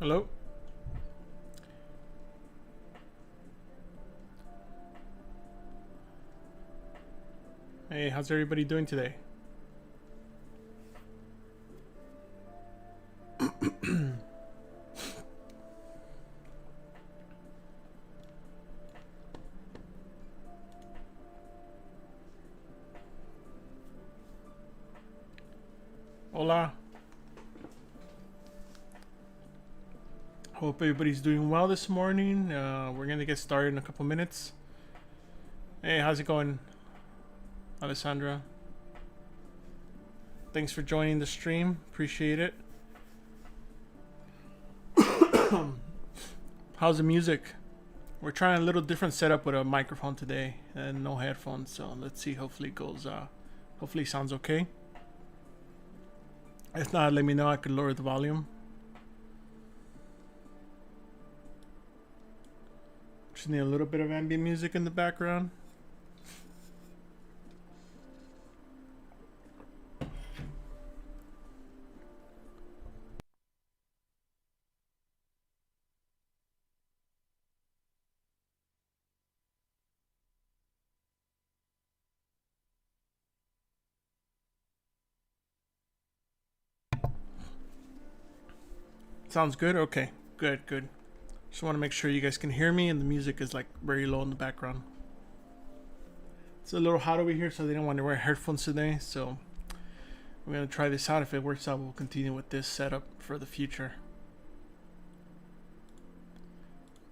Hello? Hey, how's everybody doing today? Hola. Hope everybody's doing well this morning. We're gonna get started in a couple minutes. Hey, how's it going, Alessandra? Thanks for joining the stream. Appreciate it. How's the music? We're trying a little different setup with a microphone today and no headphones. So let's see. Hopefully it goes. Hopefully it sounds okay. If not, let me know. I could lower the volume. Just need a little bit of ambient music in the background. Sounds good? Okay. Good, good. Just want to make sure you guys can hear me and the music is like very low in the background. It's a little hot over here, so they don't want to wear headphones today. So we're going to try this out. If it works out, we'll continue with this setup for the future.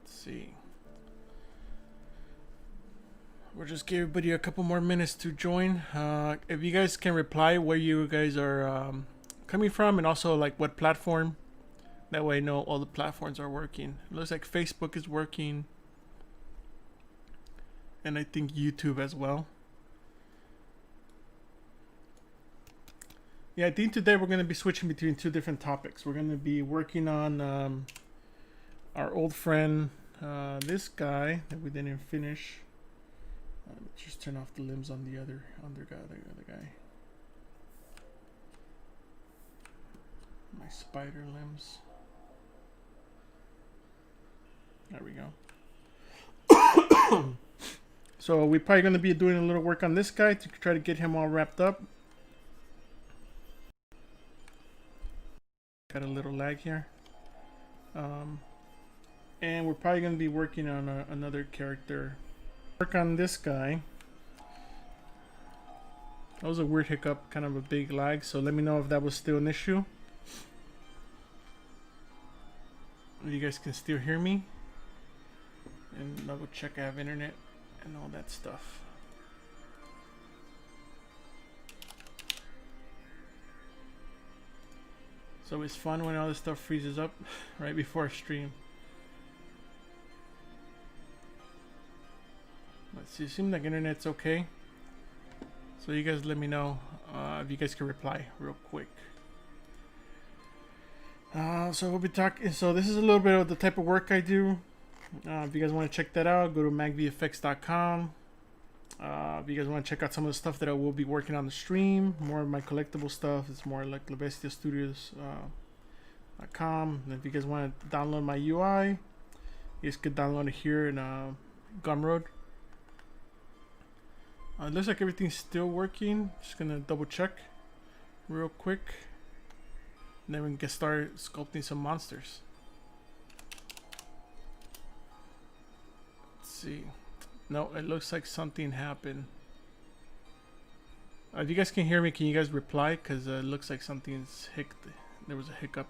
Let's see. We'll just give everybody a couple more minutes to join. If you guys can reply where you guys are coming from and also like what platform. That way I know all the platforms are working. It looks like Facebook is working. And I think YouTube as well. Yeah, I think today we're going to be switching between two different topics. We're going to be working on our old friend, this guy that we didn't finish. Let's just turn off the limbs on the other guy. My spider limbs. There we go. So we're probably going to be doing a little work on this guy to try to get him all wrapped up. Got a little lag here. And we're probably going to be working on another character. Work on this guy. That was a weird hiccup, kind of a big lag. So let me know if that was still an issue. If you guys can still hear me. And double check I have internet and all that stuff. So it's fun when all this stuff freezes up right before a stream. Let's see, it seems like internet's okay. So you guys let me know if you guys can reply real quick. So we'll be talking. So this is a little bit of the type of work I do. If you guys want to check that out, go to magvfx.com. If you guys want to check out some of the stuff that I will be working on the stream, more of my collectible stuff, it's more like LaBestiaStudios.com. And if you guys want to download my UI, you guys could download it here in Gumroad. It looks like everything's still working. Just gonna double check real quick. And then we can get started sculpting some monsters. Let's see. No, it looks like something happened. If you guys can hear me, can you guys reply? Because it looks like something's hiccuped. There was a hiccup.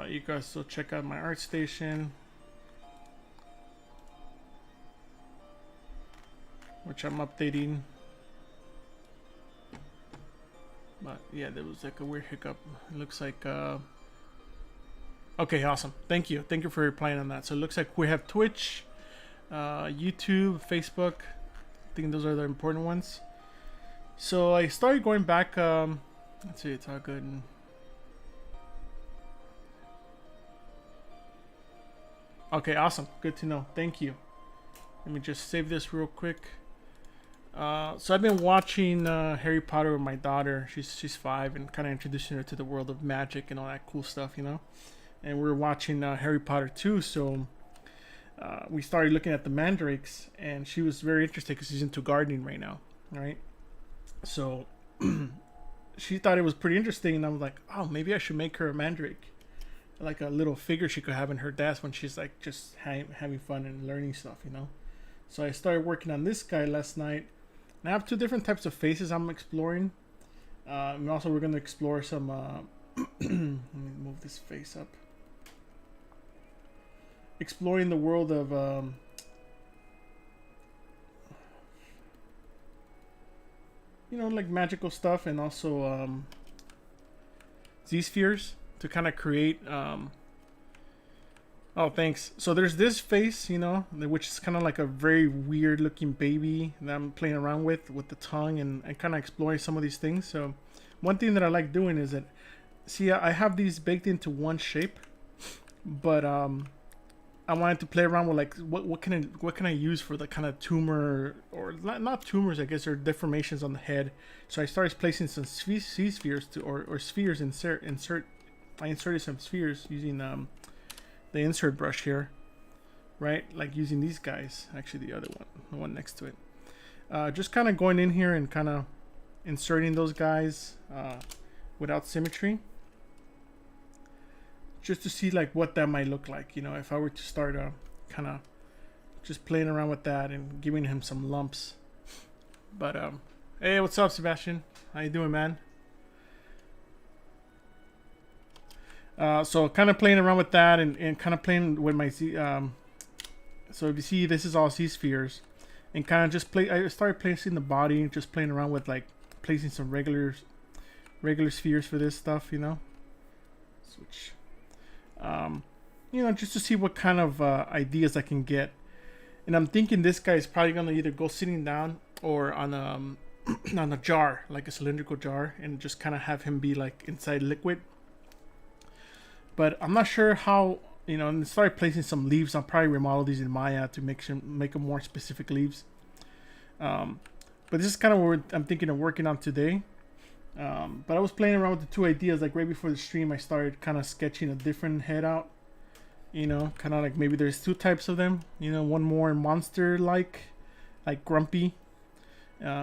You guys still check out my art station, which I'm updating. But yeah, there was like a weird hiccup. It looks like okay, awesome. Thank you for replying on that. So it looks like we have Twitch, YouTube, Facebook. I think those are the important ones. So I started going back. Let's see, it's all good. Okay, awesome. Good to know. Thank you. Let me just save this real quick. So I've been watching Harry Potter with my daughter. She's 5, and kind of introducing her to the world of magic and all that cool stuff, you know. And we're watching Harry Potter 2, so we started looking at the mandrakes, and she was very interested because she's into gardening right now, right? So she thought it was pretty interesting, and I was like, oh, maybe I should make her a mandrake, like a little figure she could have in her desk when she's like just having fun and learning stuff, you know. So I started working on this guy last night. And I have 2 different types of faces I'm exploring. And also we're going to explore some... let me move this face up. Exploring the world of... you know, like magical stuff, and also Z-spheres to kind of create... oh, thanks. So there's this face, you know, which is kind of like a very weird looking baby that I'm playing around with the tongue, and kind of exploring some of these things. So one thing that I like doing is that, see, I have these baked into one shape, but I wanted to play around with like what can I use for the kind of tumor, or not tumors, I guess, or deformations on the head. So I started placing some spheres to or spheres I inserted some spheres using the insert brush here, right? Like using these guys, actually the other one, the one next to it. Just kind of going in here and kind of inserting those guys without symmetry, just to see like what that might look like, you know, if I were to start kind of just playing around with that and giving him some lumps. But hey, what's up, Sebastian? How you doing, man? So kind of playing around with that, and kind of playing with my Z. So if you see, this is all Z-spheres, and kind of just I started placing the body, just playing around with like placing some regular spheres for this stuff, you know. Switch. You know, just to see what kind of ideas I can get. And I'm thinking this guy is probably gonna either go sitting down or on on a jar, like a cylindrical jar, and just kind of have him be like inside liquid. But I'm not sure how, you know, and start placing some leaves. I'll probably remodel these in Maya to make them more specific leaves. But this is kind of what I'm thinking of working on today. But I was playing around with the 2 ideas. Like right before the stream, I started kind of sketching a different head out. You know, kind of like maybe there's 2 types of them. You know, one more monster-like, like grumpy,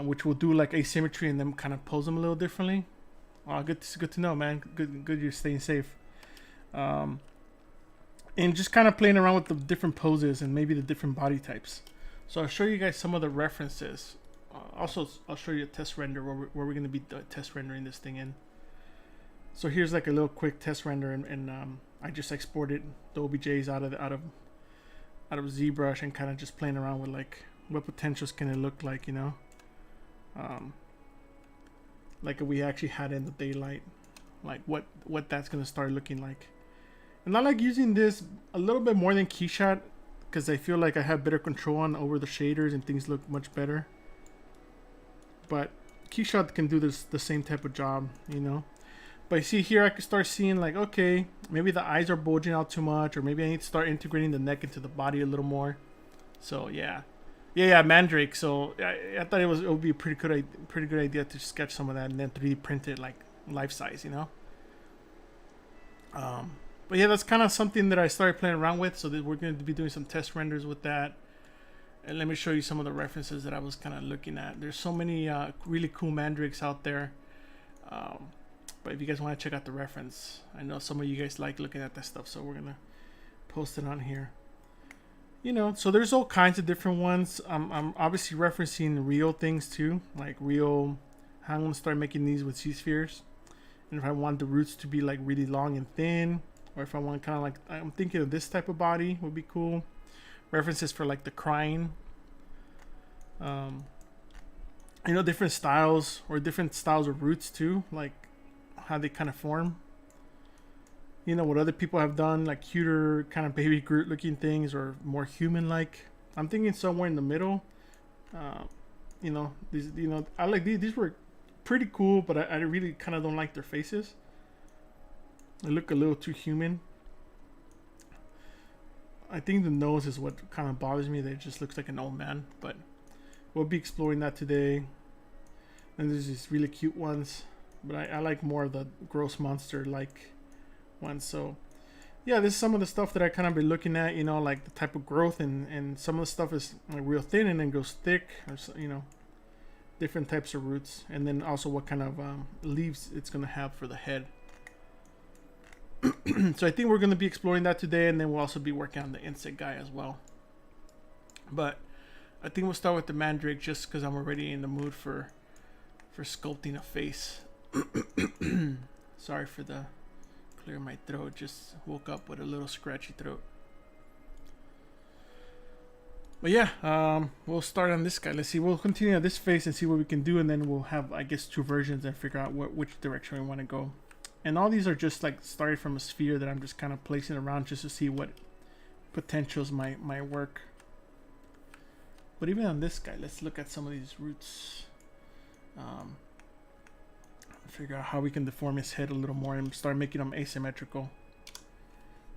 which will do like asymmetry and then kind of pose them a little differently. Good to know, man. Good you're staying safe. And just kind of playing around with the different poses and maybe the different body types. So I'll show you guys some of the references. Also, I'll show you a test render where we're going to be test rendering this thing in. So here's like a little quick test render, and I just exported the OBJs out of ZBrush, and kind of just playing around with like what potentials can it look like, you know, like if we actually had in the daylight, like what that's going to start looking like. And I like using this a little bit more than Keyshot, because I feel like I have better control over the shaders and things look much better. But Keyshot can do the same type of job, you know. But you see here, I can start seeing like, okay, maybe the eyes are bulging out too much, or maybe I need to start integrating the neck into the body a little more. So yeah, Mandrake. So I thought it would be a pretty good idea to sketch some of that and then 3D print it like life size, you know. But yeah, that's kind of something that I started playing around with. So that we're going to be doing some test renders with that. And let me show you some of the references that I was kind of looking at. There's so many really cool mandrakes out there. But if you guys want to check out the reference, I know some of you guys like looking at that stuff, so we're going to post it on here. You know, so there's all kinds of different ones. I'm obviously referencing real things too, like real, how I'm going to start making these with Z-spheres. And if I want the roots to be like really long and thin, or if I want kind of like, I'm thinking of this type of body would be cool. References for like the crying, you know, different styles of roots too, like how they kind of form, you know, what other people have done, like cuter kind of baby Groot looking things, or more human like. I'm thinking somewhere in the middle. You know, these, you know, I like these were pretty cool, but I really kind of don't like their faces. They look a little too human. I think the nose is what kind of bothers me. That it just looks like an old man. But we'll be exploring that today. And there's these really cute ones, but I like more of the gross monster like ones. So yeah, this is some of the stuff that I kind of been looking at, you know, like the type of growth, and some of the stuff is like real thin and then goes thick, or you know, different types of roots, and then also what kind of leaves it's gonna have for the head. So I think we're gonna be exploring that today, and then we'll also be working on the insect guy as well. But I think we'll start with the mandrake just because I'm already in the mood for sculpting a face. Sorry for the clear my throat, just woke up with a little scratchy throat. But yeah, we'll start on this guy. Let's see, we'll continue on this face and see what we can do, and then we'll have, I guess, 2 versions and figure out which direction we want to go. And all these are just like started from a sphere that I'm just kind of placing around just to see what potentials might work. But even on this guy, let's look at some of these roots. Figure out how we can deform his head a little more and start making them asymmetrical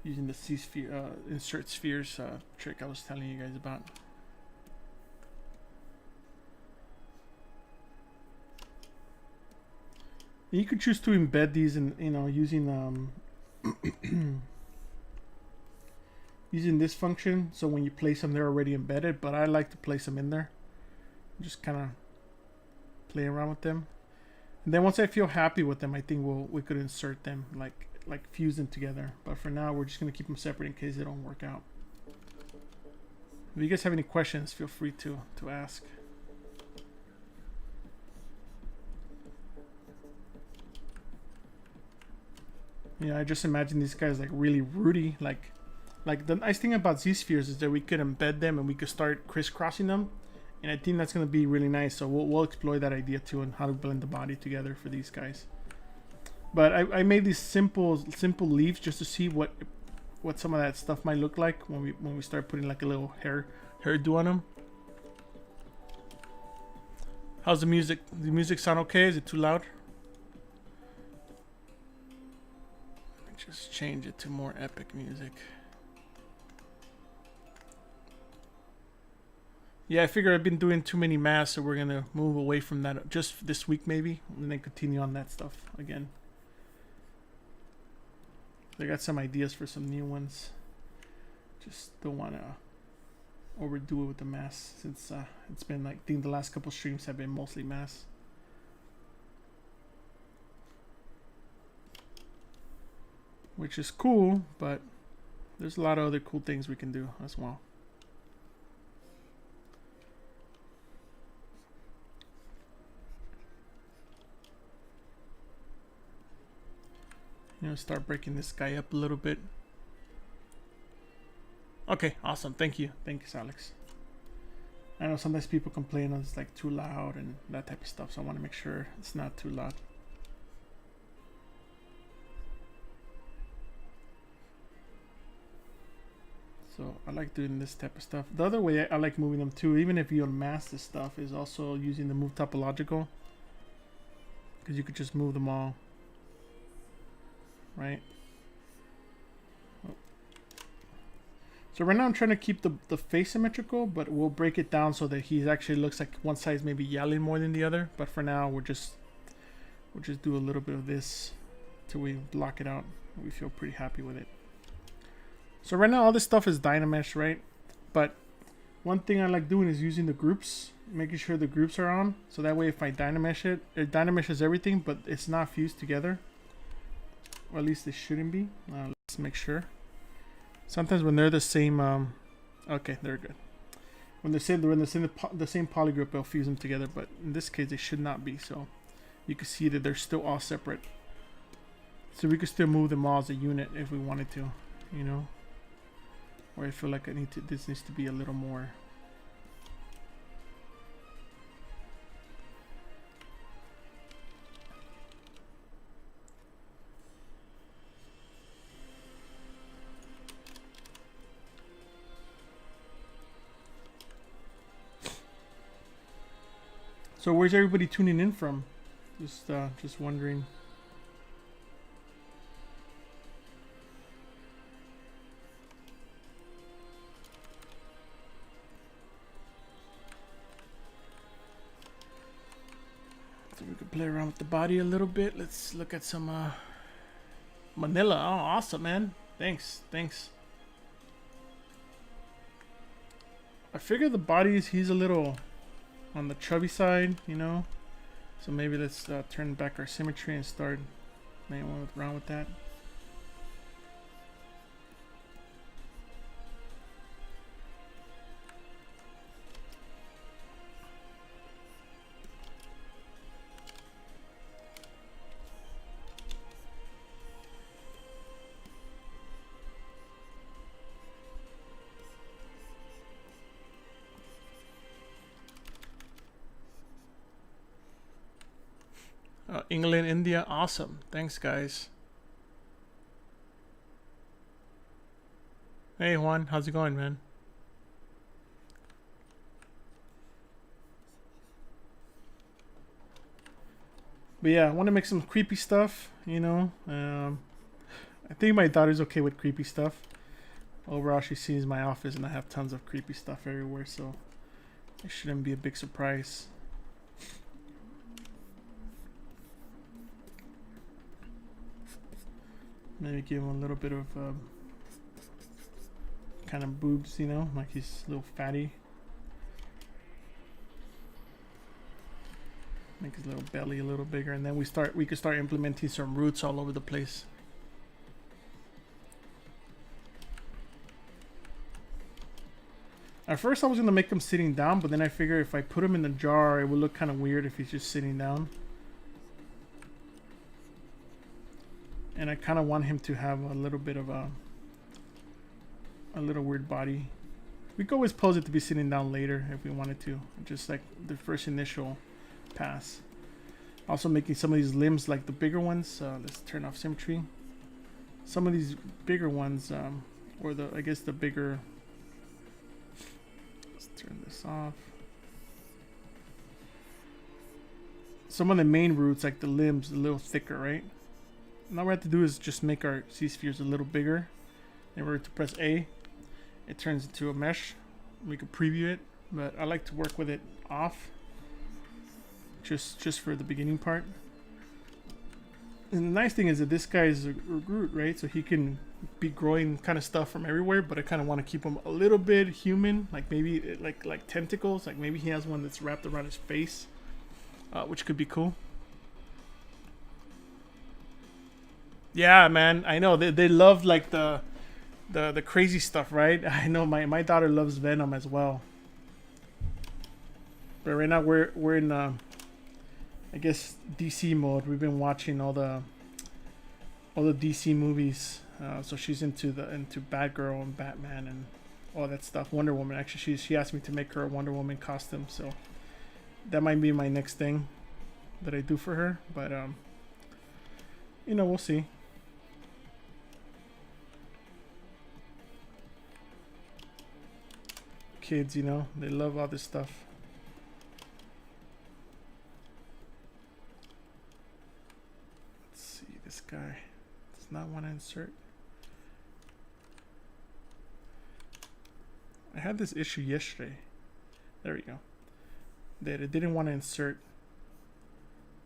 using the C-sphere, insert spheres trick I was telling you guys about. And you could choose to embed these in, you know, using using this function. So when you place them, they're already embedded, but I like to place them in there. Just kind of play around with them, and then once I feel happy with them, I think we could insert them, like fuse them together. But for now, we're just gonna keep them separate in case they don't work out. If you guys have any questions, feel free to ask. Yeah, I just imagine these guys like really rooty. Like the nice thing about Z-spheres is that we could embed them and we could start crisscrossing them. And I think that's going to be really nice. So we'll explore that idea too, and how to blend the body together for these guys. But I made these simple leaves just to see what some of that stuff might look like when we start putting like a little hairdo on them. How's the music? The music sound okay? Is it too loud? Let me just change it to more epic music. Yeah, I figure I've been doing too many masks, so we're gonna move away from that just this week maybe, and then continue on that stuff again. I got some ideas for some new ones. Just don't want to overdo it with the masks, since it's been like, I think the last couple streams have been mostly masks. Which is cool, but there's a lot of other cool things we can do as well. You know, start breaking this guy up a little bit. Okay, awesome. Thank you. Thanks, Alex. I know sometimes people complain that it's like too loud and that type of stuff, so I want to make sure it's not too loud. So I like doing this type of stuff. The other way I like moving them too, even if you unmask this stuff, is also using the move topological, because you could just move them all. Right. So right now I'm trying to keep the face symmetrical, but we'll break it down so that he actually looks like one side's maybe yelling more than the other. But for now, we'll just do a little bit of this till we block it out. We feel pretty happy with it. So right now all this stuff is Dynamesh, right? But one thing I like doing is using the groups, making sure the groups are on. So that way if I Dynamesh it Dynameshes everything, but it's not fused together. Or at least it shouldn't be. Let's make sure. Sometimes when they're the same, okay, they're good. When they're the same polygroup, they'll fuse them together. But in this case, they should not be. So you can see that they're still all separate. So we could still move them all as a unit if we wanted to, you know. Or I feel like this needs to be a little more. So where's everybody tuning in from? Just wondering. So we can play around with the body a little bit. Let's look at some Manila. Oh, awesome, man. Thanks. I figure the bodies, he's a little on the chubby side, you know. So maybe let's turn back our symmetry and start playing around with that. England, India, awesome. Thanks, guys. Hey, Juan, how's it going, man? But yeah, I want to make some creepy stuff, you know. I think my daughter's okay with creepy stuff. Overall, she sees my office and I have tons of creepy stuff everywhere, so it shouldn't be a big surprise. Maybe give him a little bit of kind of boobs, you know, like he's a little fatty. Make his little belly a little bigger, and then we could start implementing some roots all over the place. At first I was gonna make him sitting down, but then I figured if I put him in the jar, it would look kind of weird if he's just sitting down. And I kind of want him to have a little bit of a little weird body. We could always pose it to be sitting down later if we wanted to, just like the first initial pass. Also making some of these limbs like the bigger ones. Let's turn off symmetry. Some of these bigger ones, or I guess the bigger. Let's turn this off. Some of the main roots, like the limbs, a little thicker, right? And all we have to do is just make our C-spheres a little bigger. And we're to press A. It turns into a mesh. We could preview it, but I like to work with it off. Just for the beginning part. And the nice thing is that this guy is a root, right? So he can be growing kind of stuff from everywhere, but I kind of want to keep him a little bit human, like maybe like tentacles, like maybe he has one that's wrapped around his face, which could be cool. Yeah, man, I know they love like the crazy stuff, right? I know my daughter loves Venom as well. But right now we're in I guess DC mode. We've been watching all the DC movies, so she's into Batgirl and Batman and all that stuff. Wonder Woman, actually, she asked me to make her a Wonder Woman costume, so that might be my next thing that I do for her. But you know, we'll see. Kids, you know, they love all this stuff. Let's see, this guy does not want to insert. I had this issue yesterday. There we go. That it didn't want to insert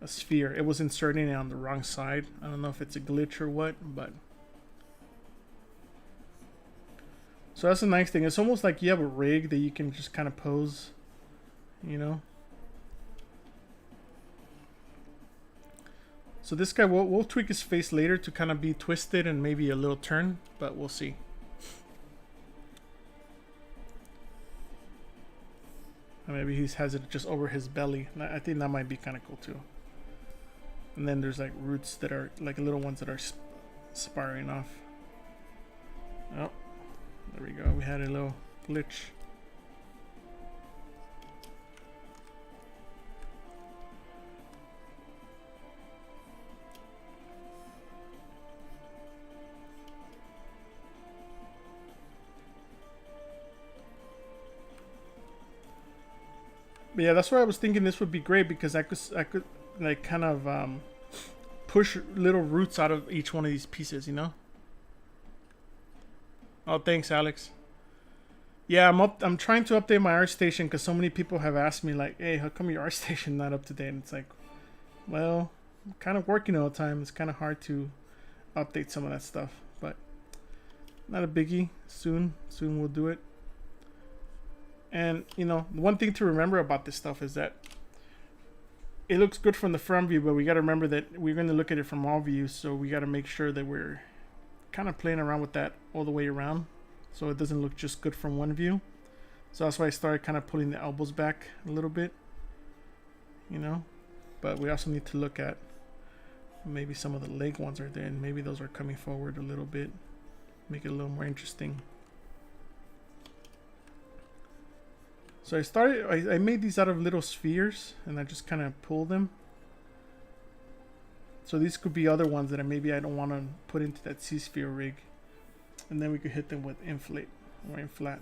a sphere. It was inserting it on the wrong side. I don't know if it's a glitch or what, but so that's a nice thing. It's almost like you have a rig that you can just kind of pose, you know. So this guy, we'll tweak his face later to kind of be twisted and maybe a little turn, but we'll see. Or maybe he has it just over his belly. I think that might be kind of cool too. And then there's like roots that are like little ones that are sparring off. Oh. There we go, we had a little glitch. But yeah, that's why I was thinking this would be great, because I could like kind of push little roots out of each one of these pieces, you know? Oh, thanks, Alex. Yeah, I'm trying to update my ArtStation because so many people have asked me like, "Hey, how come your ArtStation not up to date?" And it's like, Well, I'm kind of working all the time. It's kind of hard to update some of that stuff, but not a biggie. Soon we'll do it. And you know, one thing to remember about this stuff is that it looks good from the front view, but we got to remember that we're going to look at it from all views, so we got to make sure that we're kind of playing around with that all the way around, so it doesn't look just good from one view. So that's why I started kind of pulling the elbows back a little bit, you know. But we also need to look at maybe some of the leg ones are there, and maybe those are coming forward a little bit, make it a little more interesting. So I made these out of little spheres, and I just kind of pulled them. So these could be other ones that maybe I don't want to put into that C-sphere rig. And then we could hit them with inflate or inflat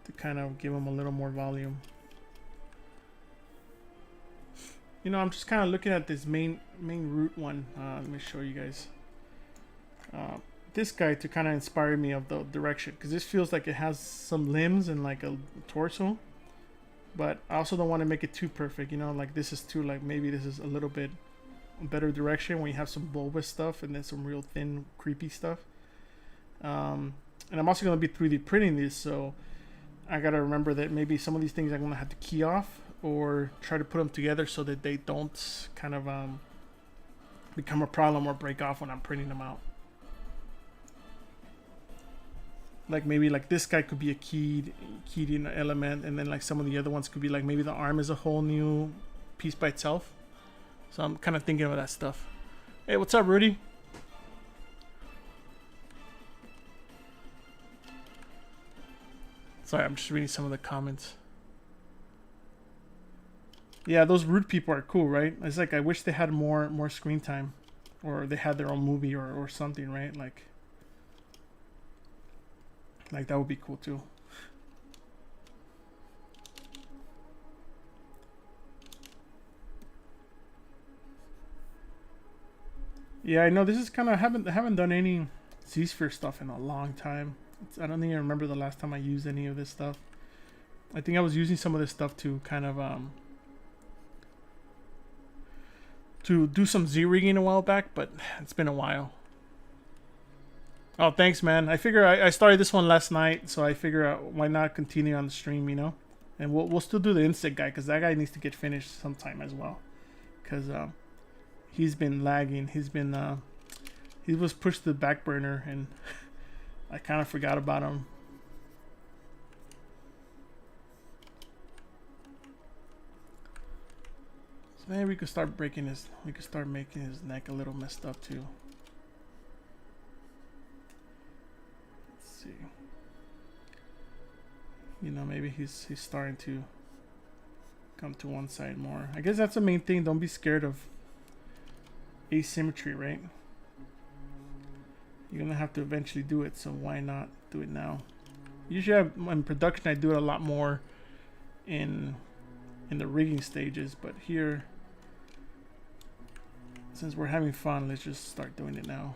to kind of give them a little more volume. You know, I'm just kind of looking at this main root one. Let me show you guys. This guy to kind of inspire me of the direction, because this feels like it has some limbs and like a torso, but I also don't want to make it too perfect, you know, like this is too, like maybe this is a little bit better direction when you have some bulbous stuff and then some real thin creepy stuff. And I'm also going to be 3D printing these, so I got to remember that maybe some of these things I'm going to have to key off or try to put them together so that they don't kind of become a problem or break off when I'm printing them out. Like maybe like this guy could be a keyed in element, and then like some of the other ones could be like maybe the arm is a whole new piece by itself. So I'm kind of thinking of that stuff. Hey, what's up, Rudy? Sorry, I'm just reading some of the comments. Yeah, those root people are cool, right? It's like I wish they had more screen time, or they had their own movie or something, right? Like that would be cool too. Yeah, I know this is kind of I haven't done any Z-sphere stuff in a long time. I don't think I remember the last time I used any of this stuff. I think I was using some of this stuff to kind of to do some Z-rigging a while back, but it's been a while. Oh, thanks, man. I figure I started this one last night, so I figure why not continue on the stream, you know? And we'll still do the insect guy, because that guy needs to get finished sometime as well. Because he's been lagging. He was pushed to the back burner, and I kind of forgot about him. So maybe we could start making his neck a little messed up too. See, you know, maybe he's starting to come to one side more. I guess that's the main thing. Don't be scared of asymmetry, right? You're gonna have to eventually do it, so why not do it now? Usually in production I do it a lot more in the rigging stages, but here, since we're having fun, let's just start doing it now.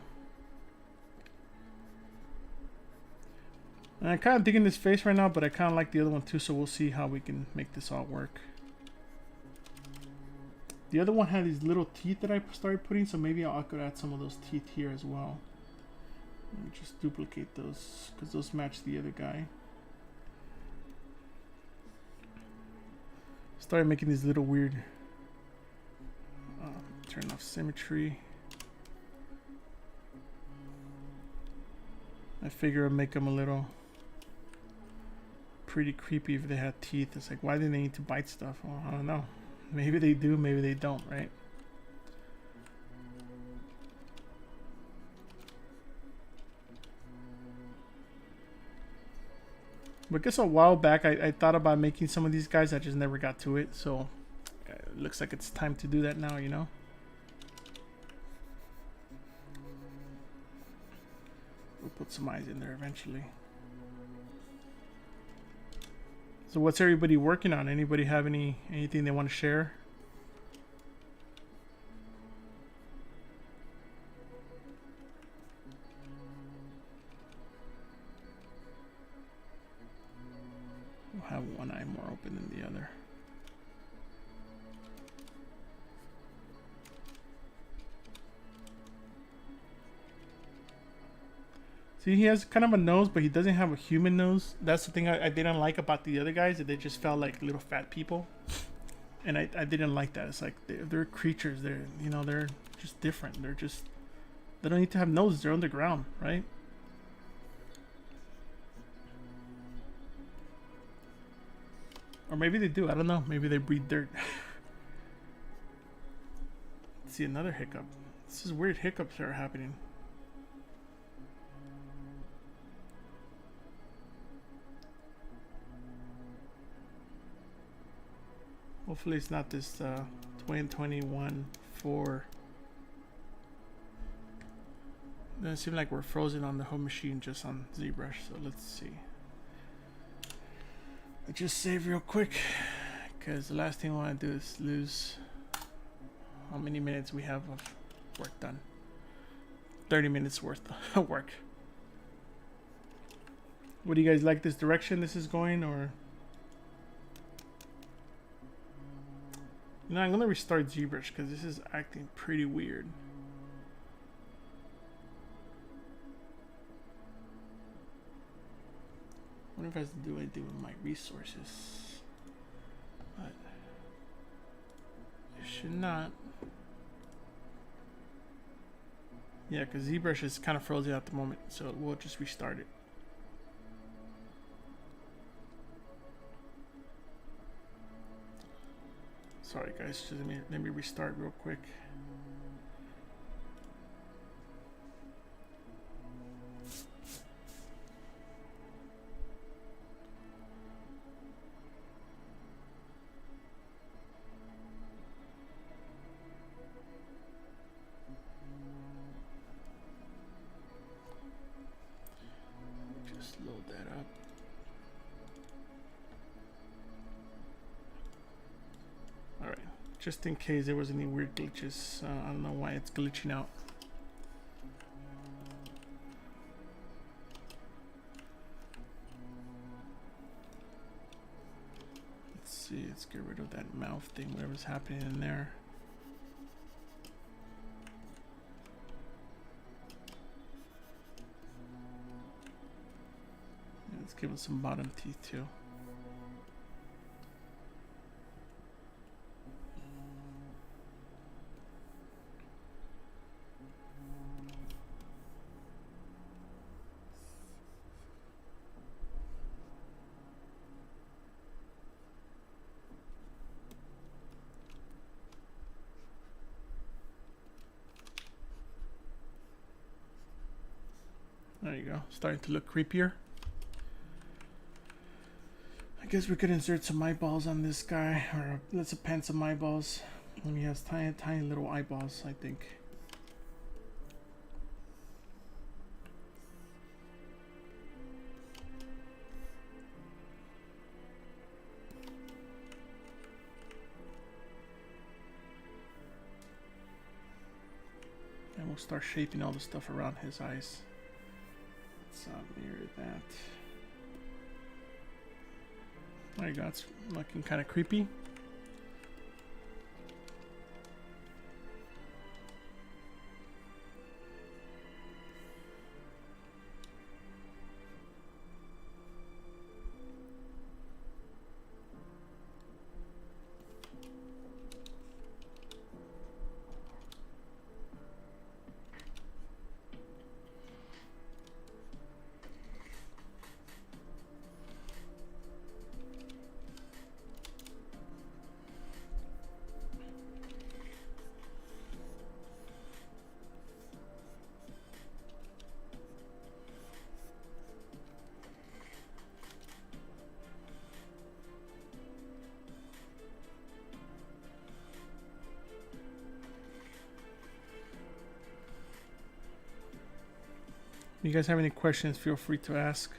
And I'm kind of digging this face right now, but I kind of like the other one too, so we'll see how we can make this all work. The other one had these little teeth that I started putting, so maybe I could add some of those teeth here as well. Let me just duplicate those, because those match the other guy. Started making these little weird... turn off symmetry. I figure I'll make them a little pretty creepy if they had teeth. It's like, why do they need to bite stuff? Well, I don't know. Maybe they do, maybe they don't, right? But I guess a while back I thought about making some of these guys. I just never got to it, so it looks like it's time to do that now, you know? We'll put some eyes in there eventually. So what's everybody working on? Anybody have anything they want to share? We'll have one eye more open than the other. See, he has kind of a nose, but he doesn't have a human nose. That's the thing I didn't like about the other guys, that they just felt like little fat people. And I didn't like that. It's like they're creatures. They're, you know, they're just different. They're just, they don't need to have noses. They're underground, right? Or maybe they do. I don't know. Maybe they breathe dirt. Let's see another hiccup. This is weird hiccups that are happening. Hopefully it's not this 2021 4. Doesn't seem like we're frozen on the whole machine, just on ZBrush. So let's see. I just save real quick, because the last thing I want to do is lose how many minutes we have of work done. 30 minutes worth of work. What do you guys like, this direction this is going, or? You know, I'm gonna restart ZBrush because this is acting pretty weird. I wonder if it has to do anything with my resources. But it should not. Yeah, because ZBrush is kind of frozen at the moment, so we'll just restart it. Sorry guys, just let me restart real quick. Just load that up. Alright, just in case there was any weird glitches, I don't know why it's glitching out. Let's see, let's get rid of that mouth thing, whatever's happening in there. And let's give it some bottom teeth too. There you go, starting to look creepier. I guess we could insert some eyeballs on this guy, or let's append some eyeballs. And he has tiny, tiny little eyeballs, I think. And we'll start shaping all the stuff around his eyes. Let's mirror that. There you go, it's looking kind of creepy. If you guys have any questions, feel free to ask.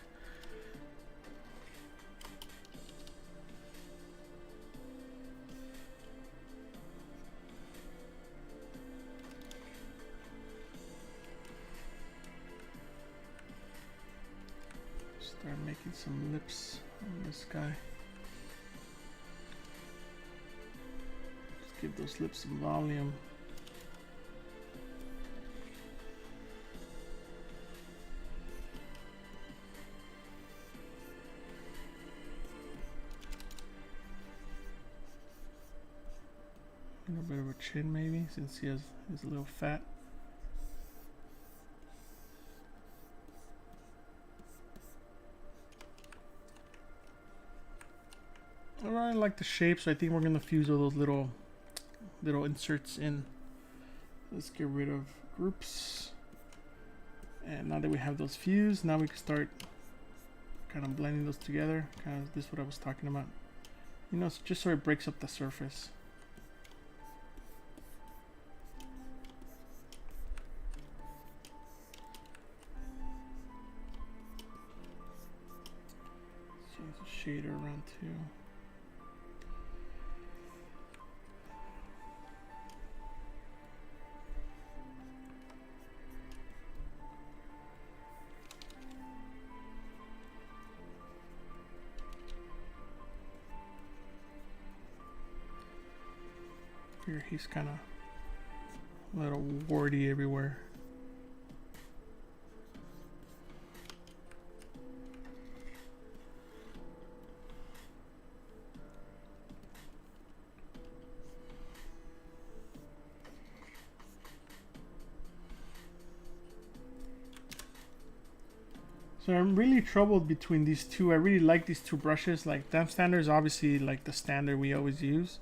Start making some lips on this guy. Just give those lips some volume. A little bit of a chin maybe, since he's a little fat. Alright, I like the shape, so I think we're gonna fuse all those little inserts in. Let's get rid of groups. And now that we have those fused, now we can start kind of blending those together. Kind of this is what I was talking about. You know, just so it breaks up the surface. Change the shader around too. Here he's kind of a little warty everywhere. So I'm really troubled between these two. I really like these two brushes. Like damp standard is obviously like the standard we always use.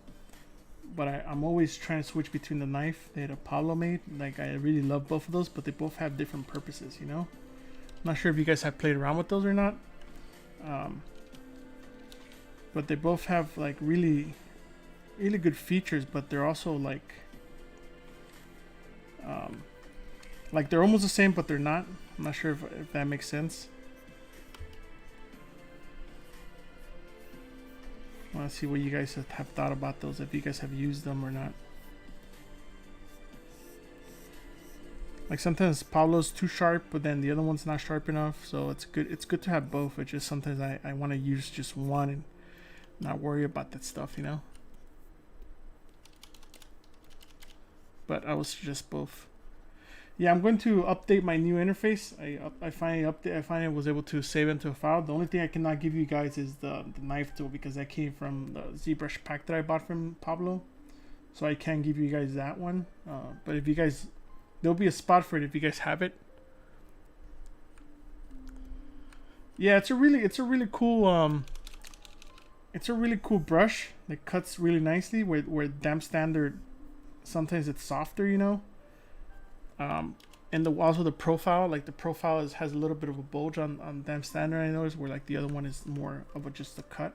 But I'm always trying to switch between the knife that Pablo made. Like I really love both of those, but they both have different purposes, you know? I'm not sure if you guys have played around with those or not. But they both have like really good features, but they're also like they're almost the same, but they're not. I'm not sure if that makes sense. I want to see what you guys have thought about those, if you guys have used them or not. Like sometimes Pablo's too sharp, but then the other one's not sharp enough. So it's good to have both. It's just sometimes I want to use just one and not worry about that stuff, you know. But I would suggest both. Yeah, I'm going to update my new interface. I finally was able to save it into a file. The only thing I cannot give you guys is the knife tool, because that came from the ZBrush pack that I bought from Pablo. So I can't give you guys that one. But if you guys, there'll be a spot for it if you guys have it. Yeah, it's a really cool brush that cuts really nicely. Where damp standard, sometimes it's softer, you know. And also the profile, like the profile has a little bit of a bulge on damp standard, I noticed, where like the other one is more of just a cut.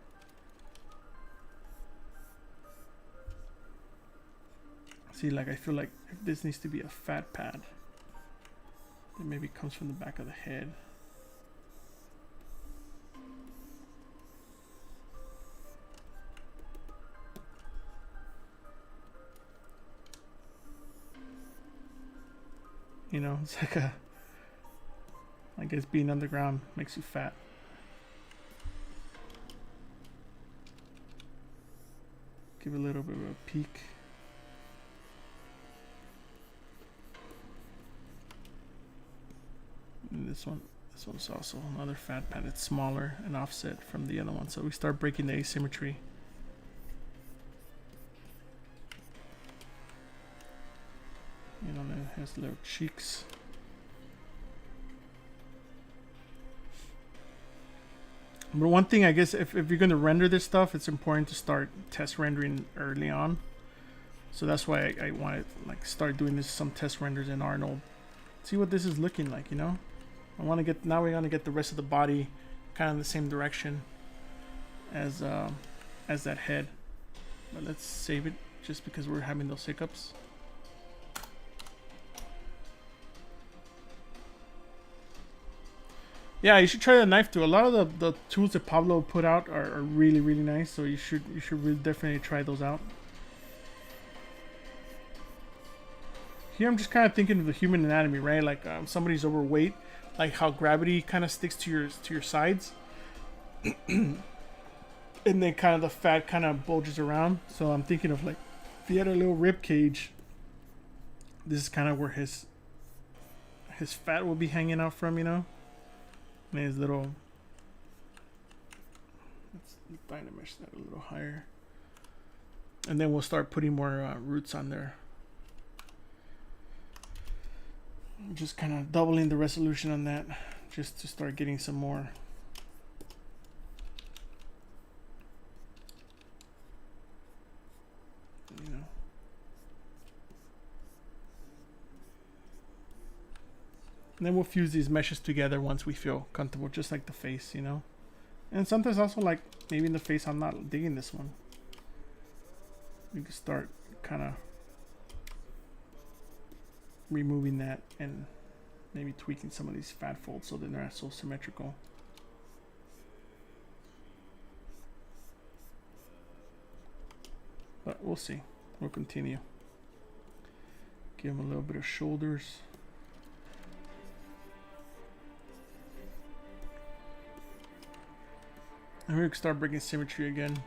See, like I feel like if this needs to be a fat pad, it maybe comes from the back of the head. You know, it's like I guess being underground makes you fat. Give a little bit of a peek. And this one's also another fat pad. It's smaller and offset from the other one. So we start breaking the asymmetry. You know, it has little cheeks. But one thing, I guess, if you're going to render this stuff, it's important to start test rendering early on. So that's why I want to like start doing some test renders in Arnold. See what this is looking like, you know? Now we're going to get the rest of the body kind of in the same direction as that head. But let's save it just because we're having those hiccups. Yeah, you should try the knife too. A lot of the tools that Pablo put out are really nice. So you should really definitely try those out. Here I'm just kind of thinking of the human anatomy, right? Like somebody's overweight, like how gravity kind of sticks to your sides, and then kind of the fat kind of bulges around. So I'm thinking of like if he had a little rib cage, this is kind of where his fat will be hanging out from, you know. And his little, let's dynamesh that a little higher. And then we'll start putting more roots on there. Just kind of doubling the resolution on that, just to start getting some more. You know. And then we'll fuse these meshes together once we feel comfortable, just like the face, you know. And sometimes also, like, maybe in the face I'm not digging this one. We can start kind of removing that and maybe tweaking some of these fat folds so that they're not so symmetrical. But we'll see. We'll continue. Give him a little bit of shoulders. And we can start bringing symmetry again.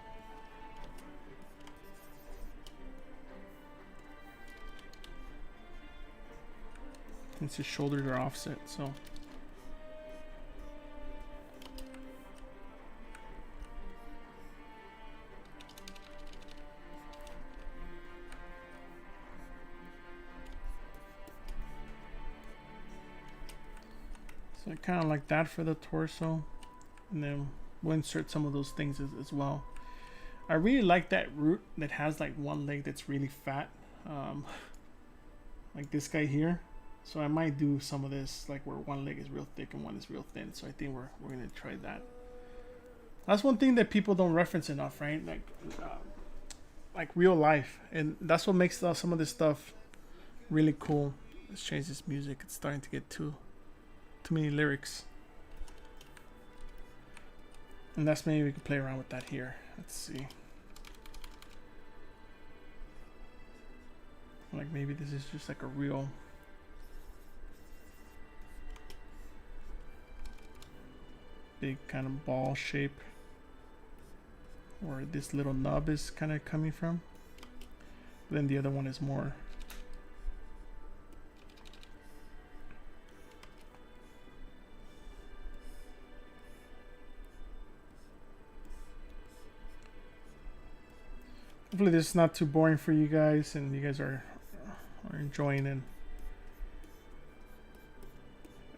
Since his shoulders are offset, so. So I kind of like that for the torso. And then we'll insert some of those things as well. I really like that root that has like one leg that's really fat. Like this guy here. So I might do some of this like where one leg is real thick and one is real thin. So I think we're gonna try that. That's one thing that people don't reference enough, right? Like real life, and that's what makes some of this stuff really cool. Let's change this music. It's starting to get too many lyrics. And that's maybe we can play around with that here. Let's see. Like maybe this is just like a real big kind of ball shape where this little nub is kind of coming from. Then the other one is more hopefully this is not too boring for you guys and you guys are enjoying it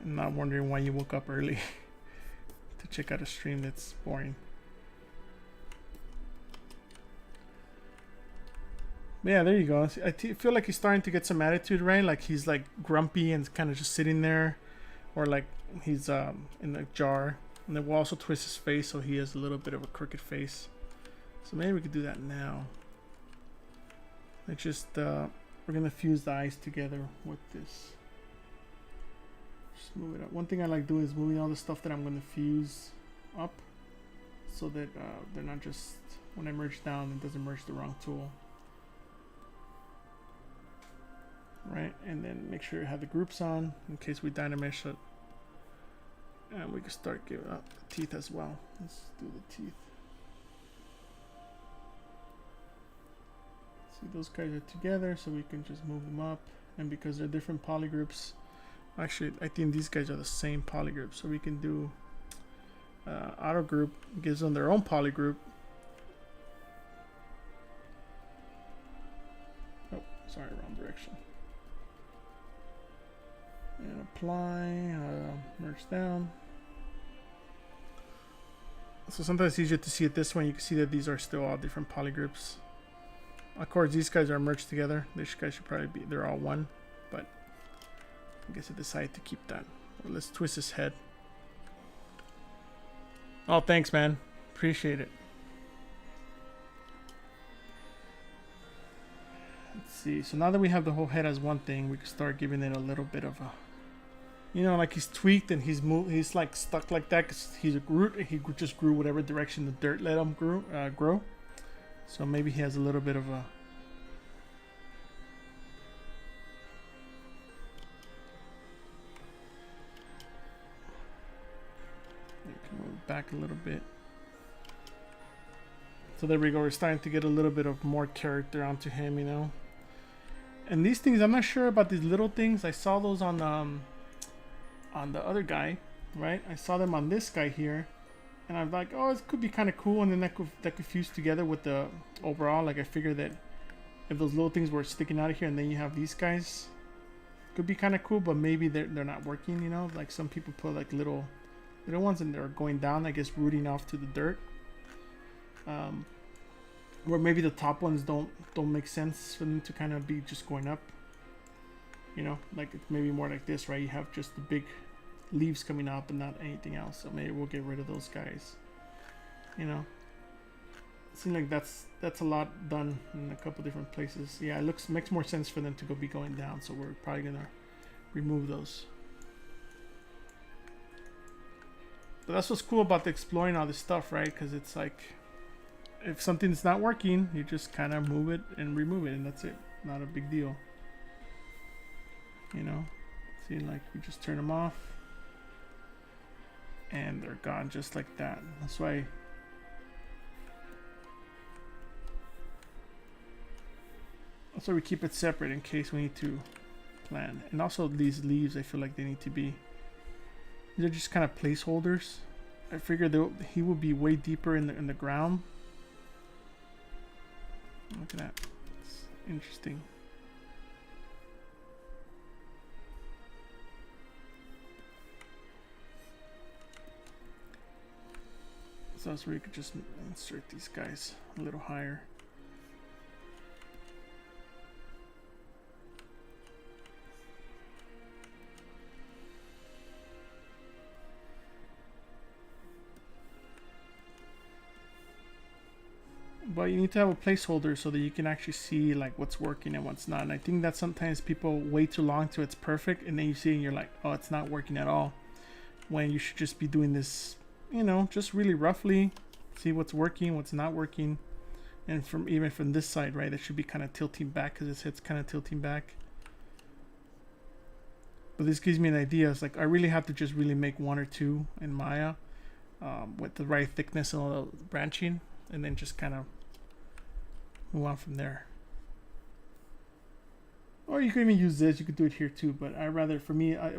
and not wondering why you woke up early to check out a stream that's boring. But yeah, there you go. I feel like he's starting to get some attitude, right? Like he's like grumpy and kind of just sitting there, or like he's in a jar. And then we'll also twist his face so he has a little bit of a crooked face. So maybe we could do that now. It's just we're gonna fuse the eyes together with this. Just move it up. One thing I like doing is moving all the stuff that I'm gonna fuse up, so that they're not just when I merge down, it doesn't merge the wrong tool. Right, and then make sure you have the groups on in case we dynamesh it. And we can start giving up the teeth as well. Let's do the teeth. See, those guys are together, so we can just move them up. And because they're different polygroups, actually, I think these guys are the same polygroup, so we can do auto group gives them their own polygroup. Oh, sorry, wrong direction. And apply, merge down. So sometimes it's easier to see it this way. You can see that these are still all different polygroups. Of course, these guys are merged together. These guys should probably be, they're all one, but I guess I decided to keep that. Well, let's twist his head. Oh, thanks, man. Appreciate it. Let's see. So now that we have the whole head as one thing, we can start giving it a little bit of a, you know, like he's tweaked and he's moved. He's like stuck like that because he's a root. He just grew whatever direction the dirt let him grow. So maybe he has a little bit of a. You can move back a little bit. So there we go. We're starting to get a little bit of more character onto him, you know. And these things, I'm not sure about these little things. I saw those on the other guy, right? I saw them on this guy here, And I'm like, oh, it could be kind of cool, and then that could fuse together with the overall. Like I figured that if those little things were sticking out of here, and then you have these guys, could be kind of cool, but maybe they're not working. You know, like some people put like little ones, and they're going down, I guess, rooting off to the dirt. Where maybe the top ones don't make sense for them to kind of be just going up. You know, like it's maybe more like this, right? You have just the big leaves coming up and not anything else. So maybe we'll get rid of those guys. You know, it seems like that's a lot done in a couple different places. Yeah, it makes more sense for them to be going down. So we're probably gonna remove those. But that's what's cool about exploring all this stuff, right? Because it's like, if something's not working, you just kind of move it and remove it, and that's it. Not a big deal. You know, see, like we just turn them off, and they're gone just like that. That's why. That's why we keep it separate in case we need to plan. And also these leaves, I feel like they need to be. They're just kind of placeholders. I figured he would be way deeper in the ground. Look at that. It's interesting. So that's where you could just insert these guys a little higher. But you need to have a placeholder so that you can actually see like what's working and what's not. And I think that sometimes people wait too long till it's perfect, and then you see and you're like, oh, it's not working at all. When you should just be doing this, you know, just really roughly see what's working, what's not working. And even from this side, right, it should be kind of tilting back because his head's kind of tilting back. But this gives me an idea. It's like I really have to just really make one or two in Maya with the right thickness and all the branching, and then just kind of move on from there. Or you can even use this. You could do it here too, but I rather, for me, I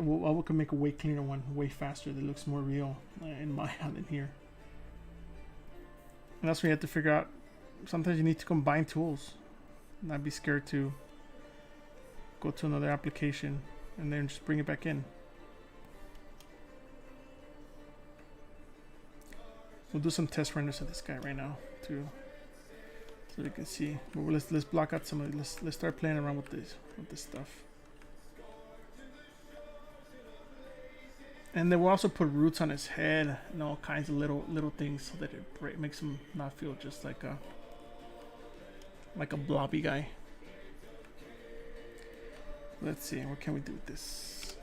can make a way cleaner one, way faster, that looks more real in Maya than here. And that's when you have to figure out. Sometimes you need to combine tools, not be scared to go to another application and then just bring it back in. We'll do some test renders of this guy right now too, so you can see. But let's block out some of it. Let's start playing around with this stuff. And then we'll also put roots on his head and all kinds of little things so that it makes him not feel just like a blobby guy. Let's see, what can we do with this?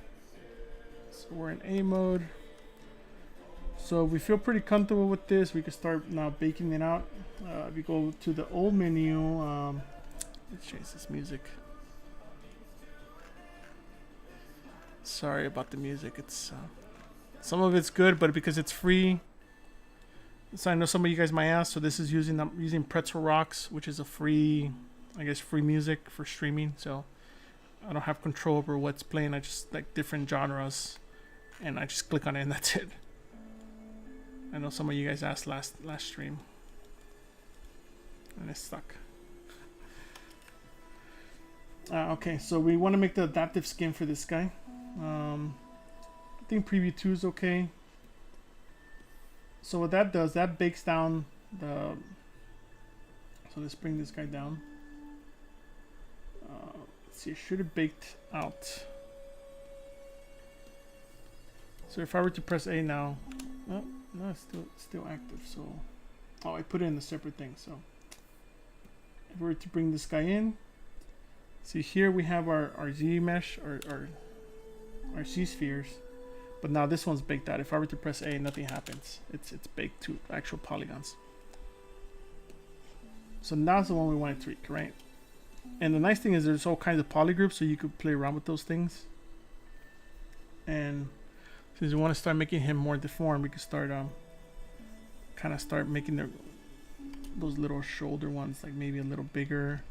So we're in A mode. So we feel pretty comfortable with this. We can start now baking it out. If you go to the old menu, let's change this music. Sorry about the music. It's some of it's good, but because it's free. So I know some of you guys might ask. So this is I'm using Pretzel Rocks, which is a free, I guess, free music for streaming. So I don't have control over what's playing. I just like different genres, and I just click on it, and that's it. I know some of you guys asked last stream, and it's stuck. Okay, so we want to make the adaptive skin for this guy. I think preview 2 is okay. So what that does, that bakes down the. So let's bring this guy down. Let's see, it should have baked out. So if I were to press A now, oh, no, it's still active. So, oh, I put it in a separate thing. So if we were to bring this guy in, see here we have our Z mesh, our C spheres, but now this one's baked out. If I were to press A, nothing happens. It's baked to actual polygons. So now's the one we want to tweak, right? And the nice thing is there's all kinds of polygroups, so you could play around with those things. And since we want to start making him more deformed, we can start start making those little shoulder ones like maybe a little bigger,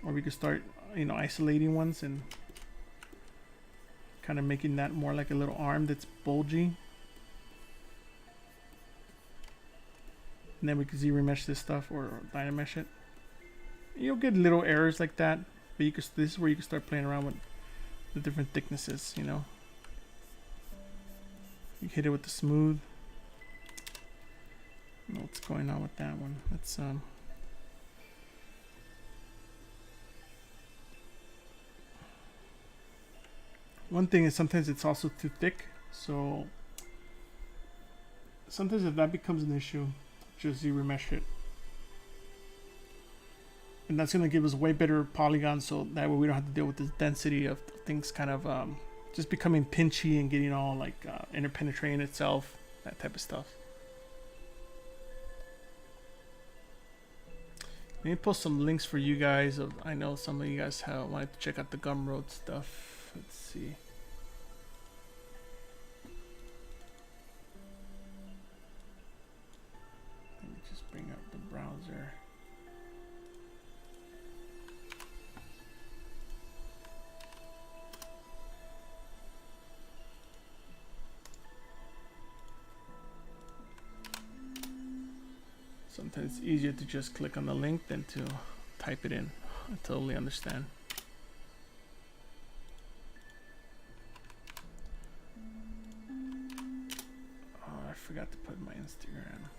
or we could start, you know, isolating ones and kind of making that more like a little arm that's bulgy. and then we can ZBrush this stuff or Dynamesh it. You'll get little errors like that, but you can, this is where you can start playing around with the different thicknesses, you know. You hit it with the smooth. I don't know what's going on with that one. Let's one thing is sometimes it's also too thick, so sometimes if that becomes an issue, just ZBrush it. And that's going to give us way better polygons, so that way we don't have to deal with this density of things kind of just becoming pinchy and getting all like interpenetrating itself, that type of stuff. Let me post some links for you guys. I know some of you guys have wanted to check out the Gumroad stuff. Let's see. Let me just bring up the browser. Sometimes it's easier to just click on the link than to type it in. I totally understand. Oh, I forgot to put my Instagram.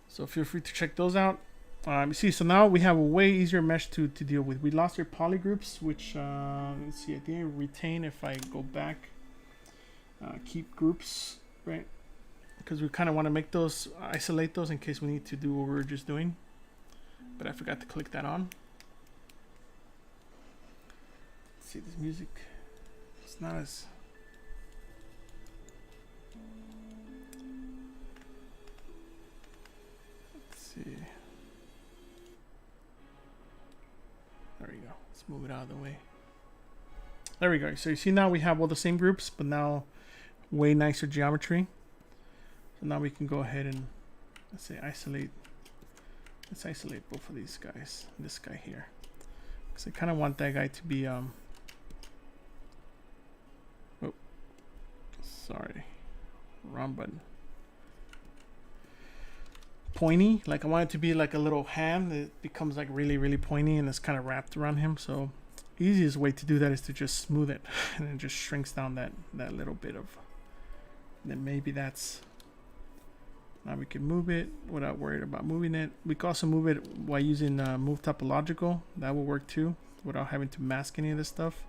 So feel free to check those out. You see, so now we have a way easier mesh to deal with. We lost our polygroups, which let's see, I think I retain if I go back, keep groups, right? Because we kind of want to make those, isolate those in case we need to do what we were just doing. But I forgot to click that on. Let's see, this music, it's not as... Let's see. There we go. Let's move it out of the way. There we go. So you see now we have all the same groups, but now way nicer geometry. So now we can go ahead and let's say isolate. Let's isolate both of these guys. This guy here, because I kind of want that guy to be oh, sorry, wrong button. Pointy, like I want it to be like a little hand that becomes like really pointy and it's kind of wrapped around him. So easiest way to do that is to just smooth it and it just shrinks down that little bit of, then maybe that's, now we can move it without worried about moving it. We can also move it while using move topological. That will work too without having to mask any of this stuff.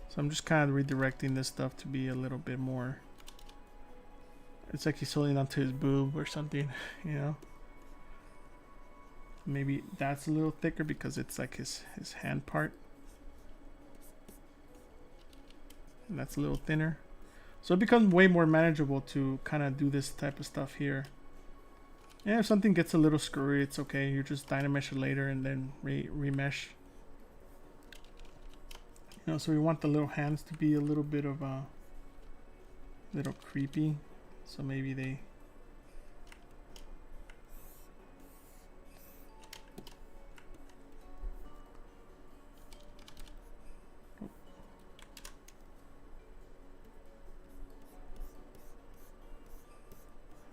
So I'm just kind of redirecting this stuff to be a little bit more, it's like he's holding onto his boob or something, you know. Maybe that's a little thicker because it's like his hand part. And that's a little thinner. So it becomes way more manageable to kind of do this type of stuff here. And if something gets a little screwy, it's okay. You just Dynamesh it later and then remesh. You know, so we want the little hands to be a little bit of a little creepy. So maybe they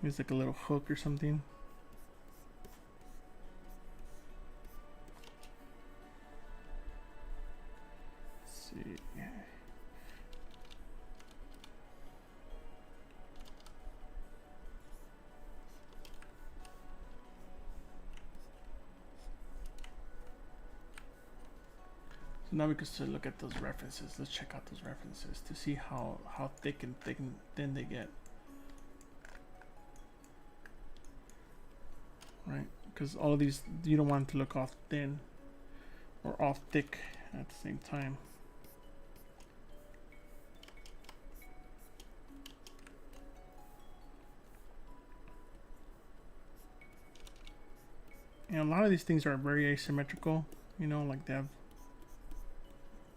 use like a little hook or something. Let's see. Now we can still look at those references. Let's check out those references to see how thick and thin they get. Right, because all of these, you don't want it to look off thin or off thick at the same time. And a lot of these things are very asymmetrical, you know, like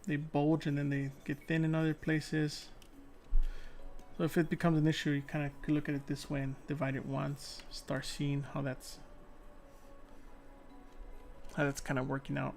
they bulge and then they get thin in other places. So if it becomes an issue, you kind of could look at it this way and divide it once, start seeing how that's how that's kind of working out.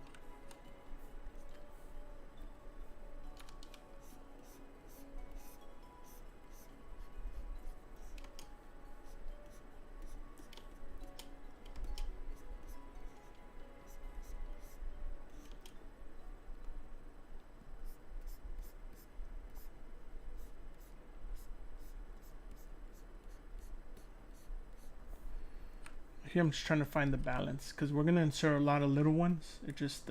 Here I'm just trying to find the balance because we're gonna insert a lot of little ones. It just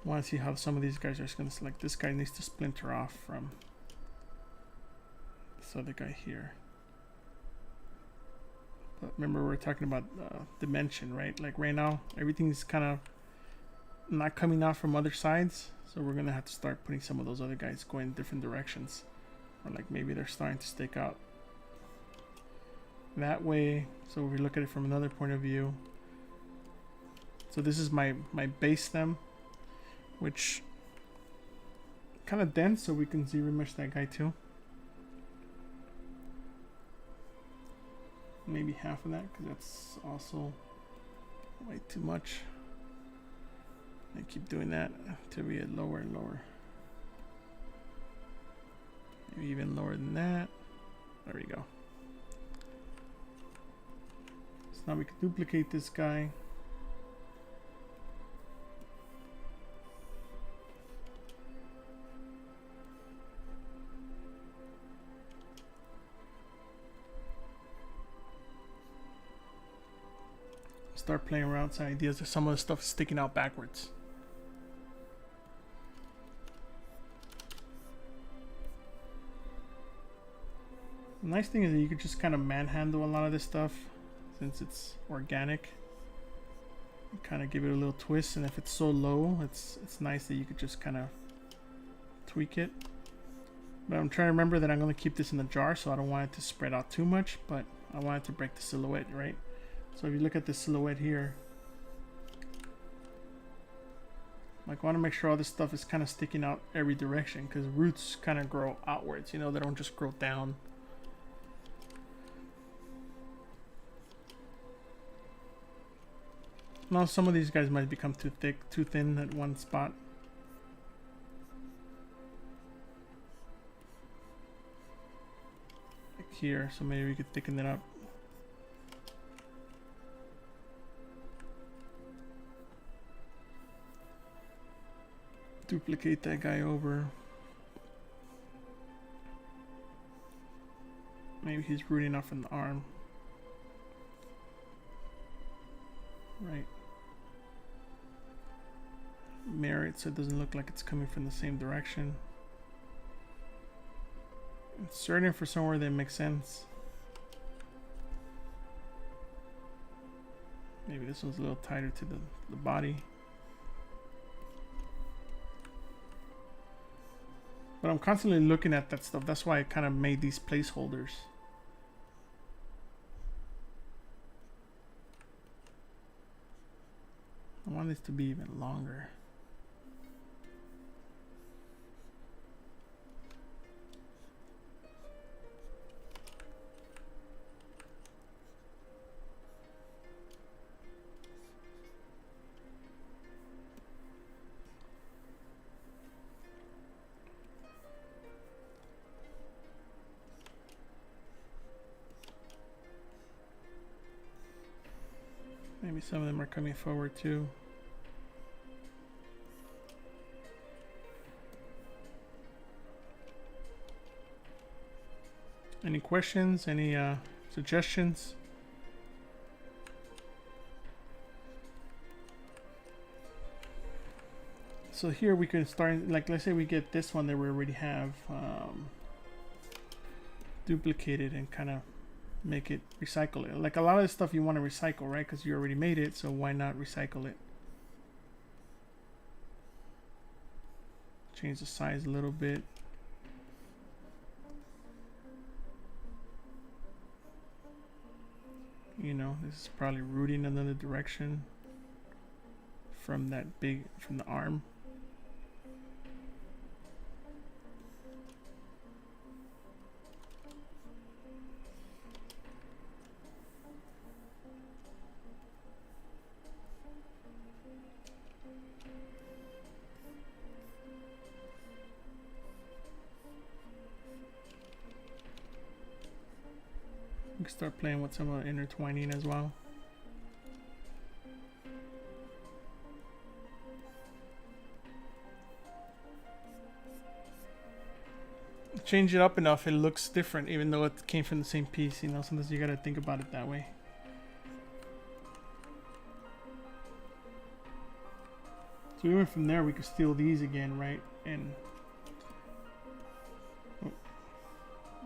want to see how some of these guys are just gonna select. This guy needs to splinter off from this other guy here. But remember, we're talking about dimension, right? Like right now, everything's kind of not coming out from other sides, so we're gonna have to start putting some of those other guys going different directions, or like maybe they're starting to stick out that way. So if we look at it from another point of view, so this is my base stem, which kind of dense, so we can ZBrush that guy too. Maybe half of that, because that's also way too much. I keep doing that until we get lower and lower. Maybe even lower than that. There we go. So now we can duplicate this guy. Start playing around with some ideas of some of the stuff sticking out backwards. The nice thing is that you could just kind of manhandle a lot of this stuff since it's organic. Kind of give it a little twist, and if it's so low, it's nice that you could just kind of tweak it. But I'm trying to remember that I'm going to keep this in the jar, so I don't want it to spread out too much, but I want it to break the silhouette, right? So if you look at the silhouette here, like I want to make sure all this stuff is kind of sticking out every direction, because roots kind of grow outwards, you know, they don't just grow down. Now some of these guys might become too thick, too thin at one spot. Like here, so maybe we could thicken it up. Duplicate that guy over. Maybe he's rooting off an arm. Right. Mirror it so it doesn't look like it's coming from the same direction. Insert it for somewhere that makes sense. Maybe this one's a little tighter to the body. But I'm constantly looking at that stuff. That's why I kind of made these placeholders. I want this to be even longer. Maybe some of them are coming forward too. Any questions? Any suggestions? So here we can start, like let's say we get this one that we already have duplicated and kind of make it, recycle it. Like a lot of this stuff you want to recycle, right? Because you already made it, so why not recycle it? Change the size a little bit. You know, this is probably rooting another direction from that from the arm. can start playing with some of the intertwining as well. Change it up enough, it looks different, even though it came from the same piece. You know, sometimes you gotta think about it that way. So even from there, we could steal these again, right? And oh,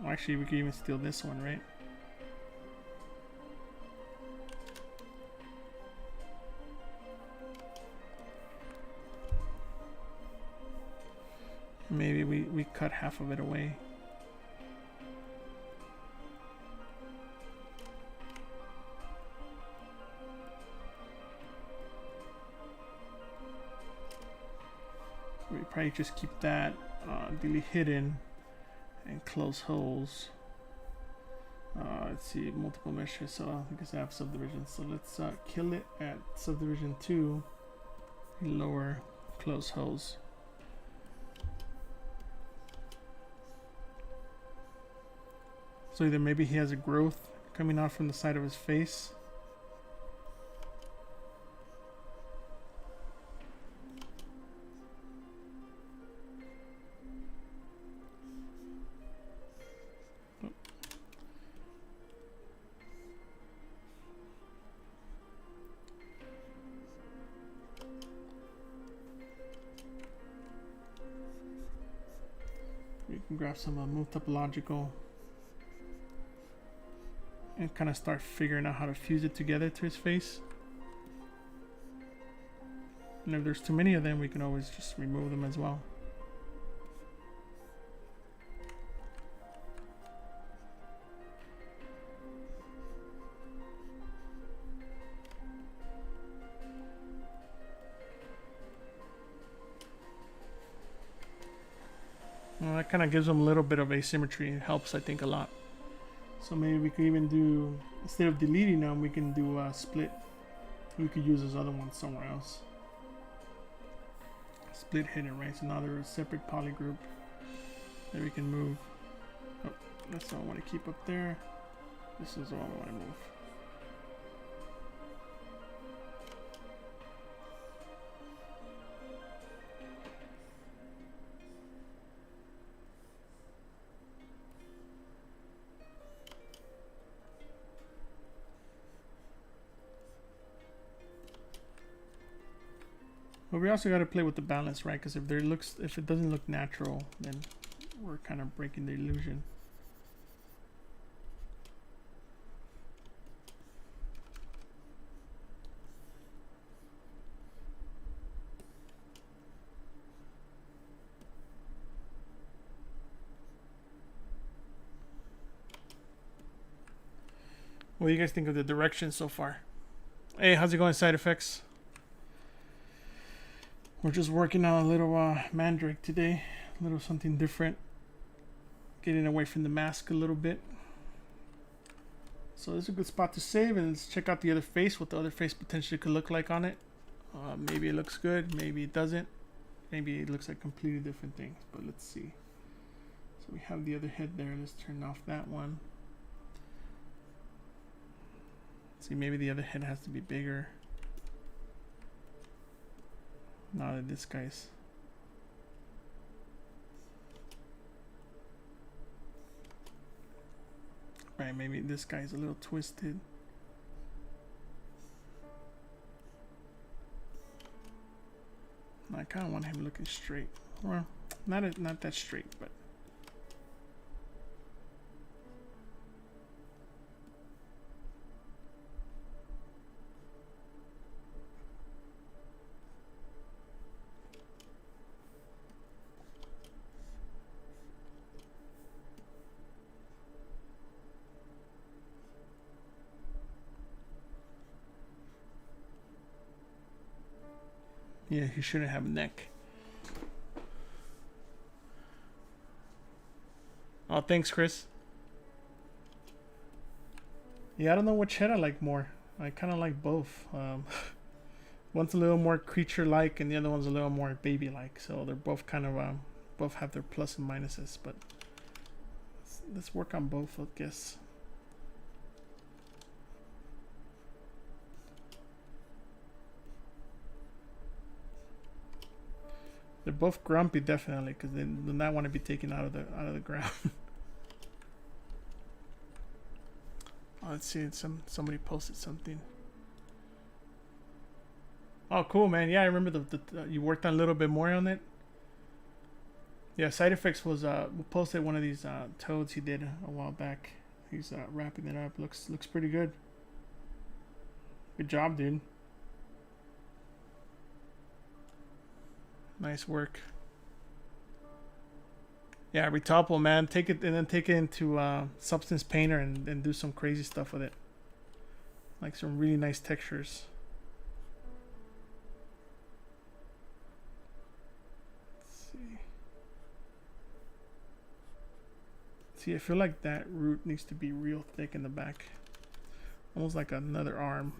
well, actually, we could even steal this one, right? Maybe we cut half of it away. We probably just keep that, delete hidden, and close holes. Let's see, multiple meshes, so I guess I have subdivision. So let's kill it at subdivision 2, lower, close holes. So either maybe he has a growth coming out from the side of his face. We can grab some move topological and kind of start figuring out how to fuse it together to his face. And if there's too many of them, we can always just remove them as well. Well, that kind of gives them a little bit of asymmetry. It helps, I think, a lot. So maybe we could even do, instead of deleting them, we can do a split. We could use those other ones somewhere else. Split hidden, right? So now they're a separate polygroup that we can move. Oh, that's all I want to keep up there. This is all I want to move. But we also got to play with the balance, right? Because if it doesn't look natural, then we're kind of breaking the illusion. What do you guys think of the direction so far? Hey, how's it going, Side Effects? We're just working on a little mandrake today, a little something different, getting away from the mask a little bit. So this is a good spot to save, and let's check out the other face, what the other face potentially could look like on it. Maybe it looks good, maybe it doesn't. Maybe it looks like completely different things, but let's see. So we have the other head there. Let's turn off that one. Let's see, maybe the other head has to be bigger. Now that this guy's right, maybe this guy's a little twisted. I kind of want him looking straight. Well, not that straight, but yeah, he shouldn't have a neck. Oh, thanks, Chris. Yeah, I don't know which head I like more. I kind of like both. One's a little more creature-like, and the other one's a little more baby-like. So they're both kind of both have their plus and minuses. But let's work on both, I guess. They're both grumpy, definitely, because they do not want to be taken out of the ground. Oh, let's see. Somebody posted something. Oh, cool, man. Yeah, I remember the you worked on a little bit more on it. Yeah, Side Effects was posted one of these toads he did a while back. He's wrapping it up. Looks pretty good. Good job, dude. Nice work. Yeah, retopple, man. Take it and then take it into Substance Painter and do some crazy stuff with it. Like some really nice textures. Let's see. See, I feel like that root needs to be real thick in the back. Almost like another arm.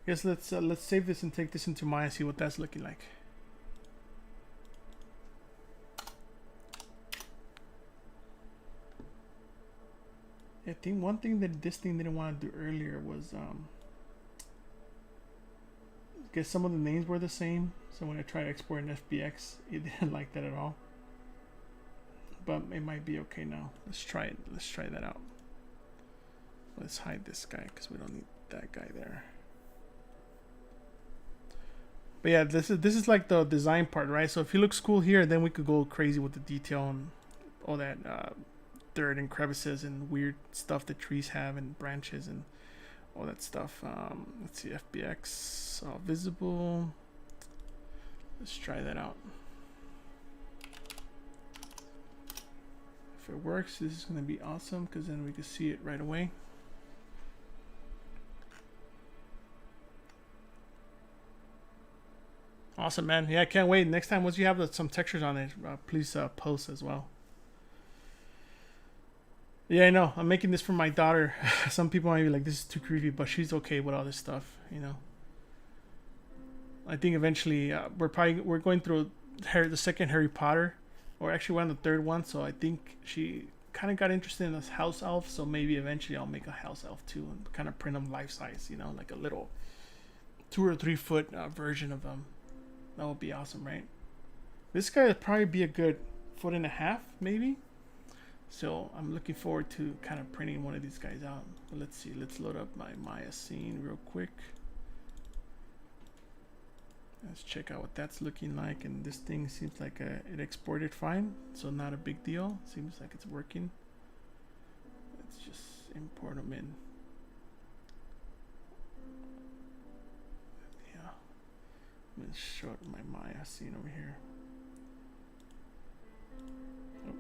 Guess let's save this and take this into Maya and see what that's looking like. I think one thing that this thing didn't want to do earlier was guess some of the names were the same. So when I tried exporting FBX, it didn't like that at all. But it might be okay now. Let's try it. Let's try that out. Let's hide this guy because we don't need that guy there. But yeah, this is like the design part, right? So if he looks cool here, then we could go crazy with the detail and all that dirt and crevices and weird stuff that trees have and branches and all that stuff. Let's see, FBX visible. Let's try that out. If it works, this is going to be awesome because then we can see it right away. Awesome, man. Yeah, I can't wait. Next time, once you have some textures on it, please post as well. Yeah, I know. I'm making this for my daughter. Some people might be like, this is too creepy, but she's okay with all this stuff, you know. I think eventually we're going through the second Harry Potter, or actually we're on the third one. So I think she kind of got interested in this house elf. So maybe eventually I'll make a house elf too and kind of print them life size, you know, like a little 2 or 3 foot version of them. That would be awesome, right? This guy would probably be a good 1.5 feet, maybe. So I'm looking forward to kind of printing one of these guys out. But let's see. Let's load up my Maya scene real quick. Let's check out what that's looking like. And this thing seems like it exported fine. So not a big deal. Seems like it's working. Let's just import them in. Let's show my Maya scene over here. Oh.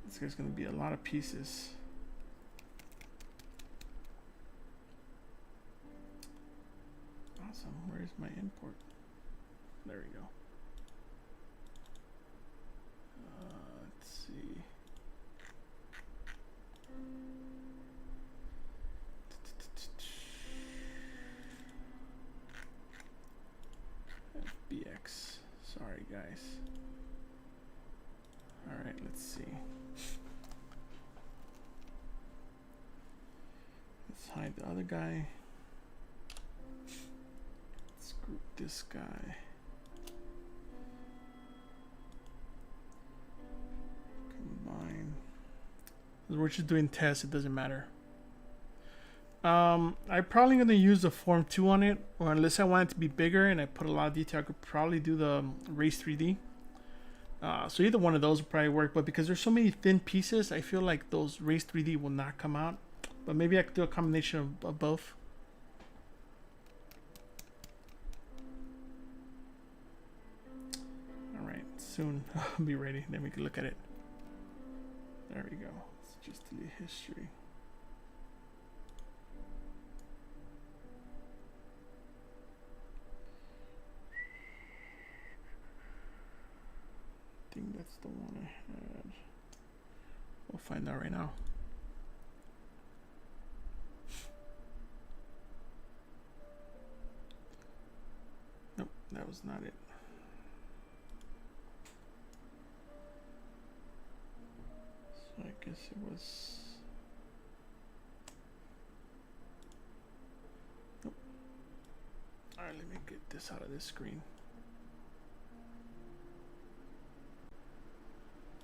This guy's going to be a lot of pieces. Awesome. Where's my import? There we go. Let's see. FBX. Sorry, guys. All right, let's see. Let's hide the other guy. Let's group this guy. Combine. We're just doing tests, it doesn't matter. I'm probably going to use the Form 2 on it, or unless I want it to be bigger and I put a lot of detail, I could probably do the Raise 3D. So either one of those will probably work, but because there's so many thin pieces, I feel like those Raise 3D will not come out. But maybe I could do a combination of both. Alright, soon I'll be ready, then we can look at it. There we go. It's just delete history. I think that's the one I had. We'll find out right now. Nope, that was not it. So I guess it was me get this out of this screen.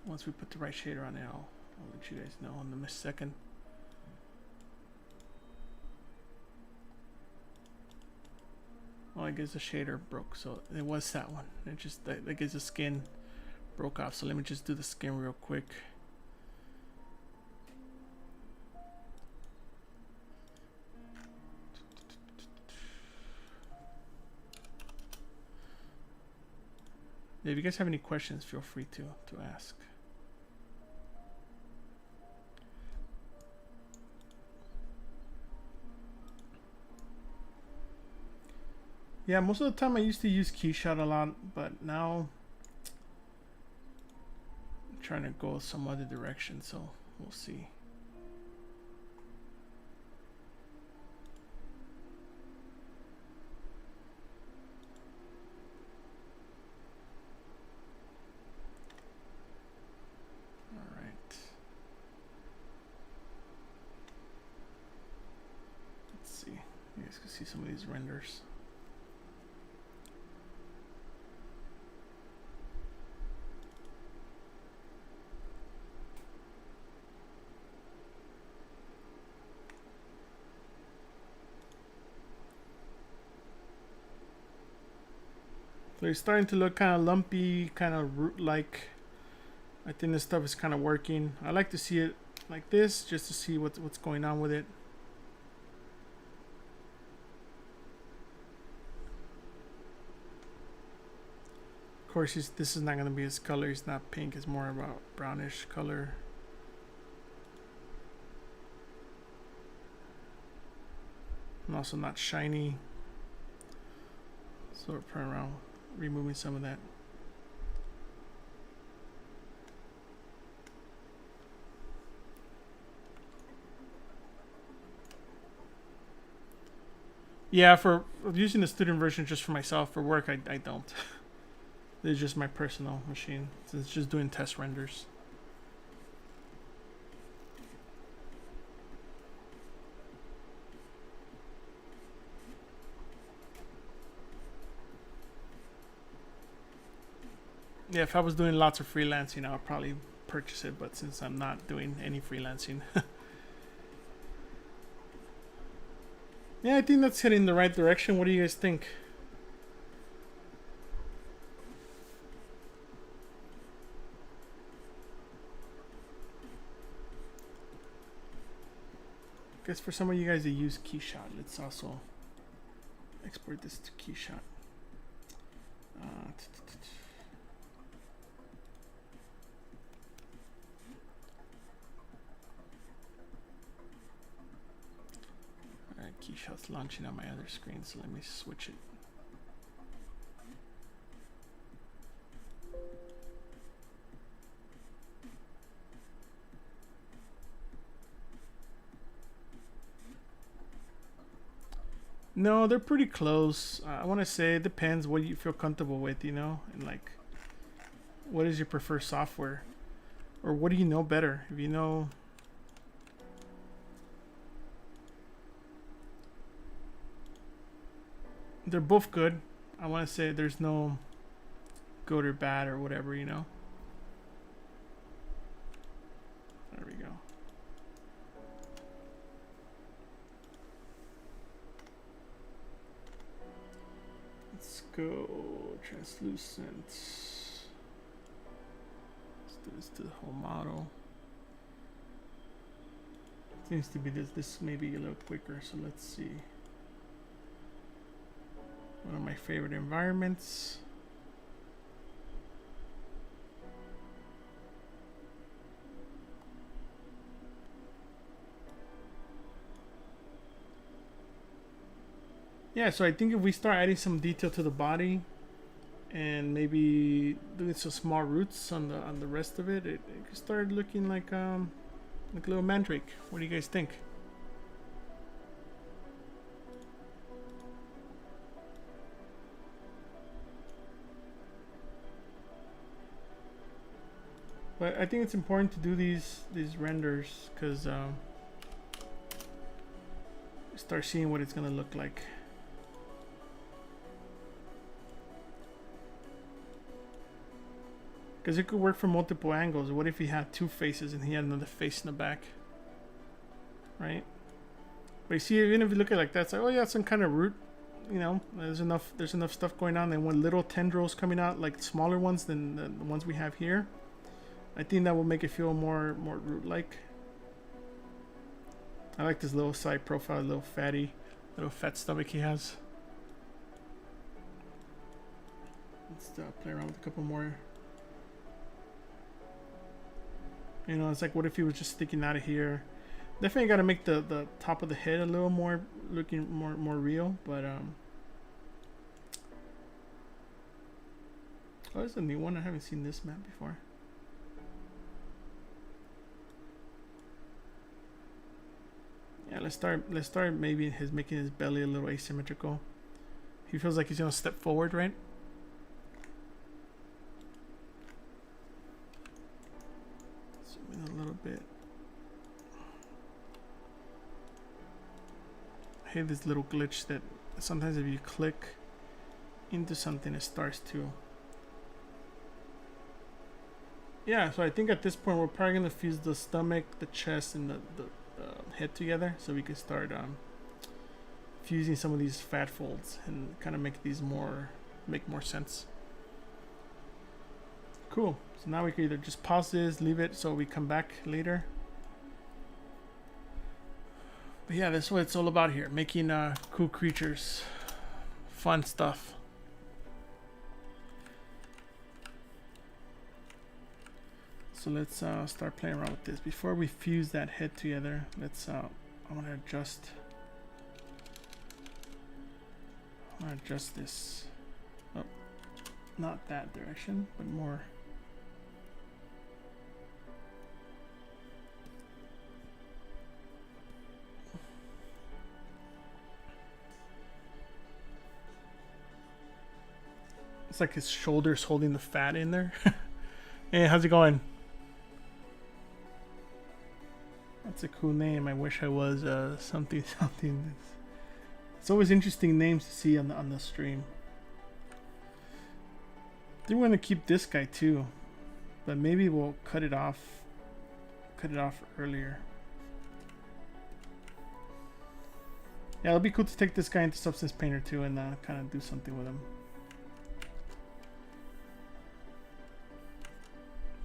Once we put the right shader on it, I'll let you guys know in a second. Well, I guess the shader broke, so it was that one. It just, I guess the skin broke off. So let me just do the skin real quick. If you guys have any questions, feel free to ask. Yeah, most of the time I used to use Keyshot a lot, but now I'm trying to go some other direction, so we'll see. All right. Let's see. You guys can see some of these renders. So it's starting to look kind of lumpy, kind of root-like. I think this stuff is kind of working. I like to see it like this, just to see what's going on with it. Of course, this is not going to be his color. It's not pink. It's more about brownish color. And also not shiny. So we're playing around, removing some of that. Yeah, for using the student version just for myself, for work, I don't. This is just my personal machine. So it's just doing test renders. Yeah, if I was doing lots of freelancing, I would probably purchase it, but since I'm not doing any freelancing. Yeah, I think that's heading in the right direction. What do you guys think? I guess for some of you guys that use Keyshot, let's also export this to Keyshot. Alright, Keyshot's launching on my other screen, so let me switch it. No, they're pretty close. I want to say it depends what you feel comfortable with, you know, and like, what is your preferred software, or what do you know better? If you know, they're both good. I want to say there's no good or bad or whatever, you know. There we go. Let's go translucent. Let's do this to the whole model. Seems to be this may be a little quicker, so let's see. One of my favorite environments. Yeah, so I think if we start adding some detail to the body and maybe doing some small roots on the rest of it, it could start looking like a little mandrake. What do you guys think? But I think it's important to do these renders because start seeing what it's gonna look like. Because it could work from multiple angles. What if he had two faces and he had another face in the back? Right? But you see, even if you look at it like that, it's like, oh yeah, some kind of root. You know, there's enough stuff going on. And when little tendrils coming out, like smaller ones than the ones we have here, I think that will make it feel more root-like. I like this little side profile, little fat stomach he has. Let's play around with a couple more. You know, it's like, what if he was just sticking out of here? Definitely got to make the top of the head a little more looking more real, but oh, this is a new one. I haven't seen this map before. Yeah, let's start maybe making his belly a little asymmetrical. He feels like he's gonna step forward, right? Zoom in a little bit. I hate this little glitch that sometimes if you click into something, it starts to. Yeah, so I think at this point we're probably gonna fuse the stomach, the chest, and the head together, so we can start fusing some of these fat folds and kind of make these make more sense. Cool. So now we can either just pause this, leave it, so we come back later. But yeah, that's what it's all about here, making cool creatures, fun stuff. So let's start playing around with this. Before we fuse that head together, let's I want to adjust this. Oh, not that direction, but more. It's like his shoulders holding the fat in there. Hey, how's it going? That's a cool name. I wish I was something. It's always interesting names to see on the stream. I think we're gonna keep this guy too, but maybe we'll cut it off earlier. Yeah, it'll be cool to take this guy into Substance Painter too and kind of do something with him.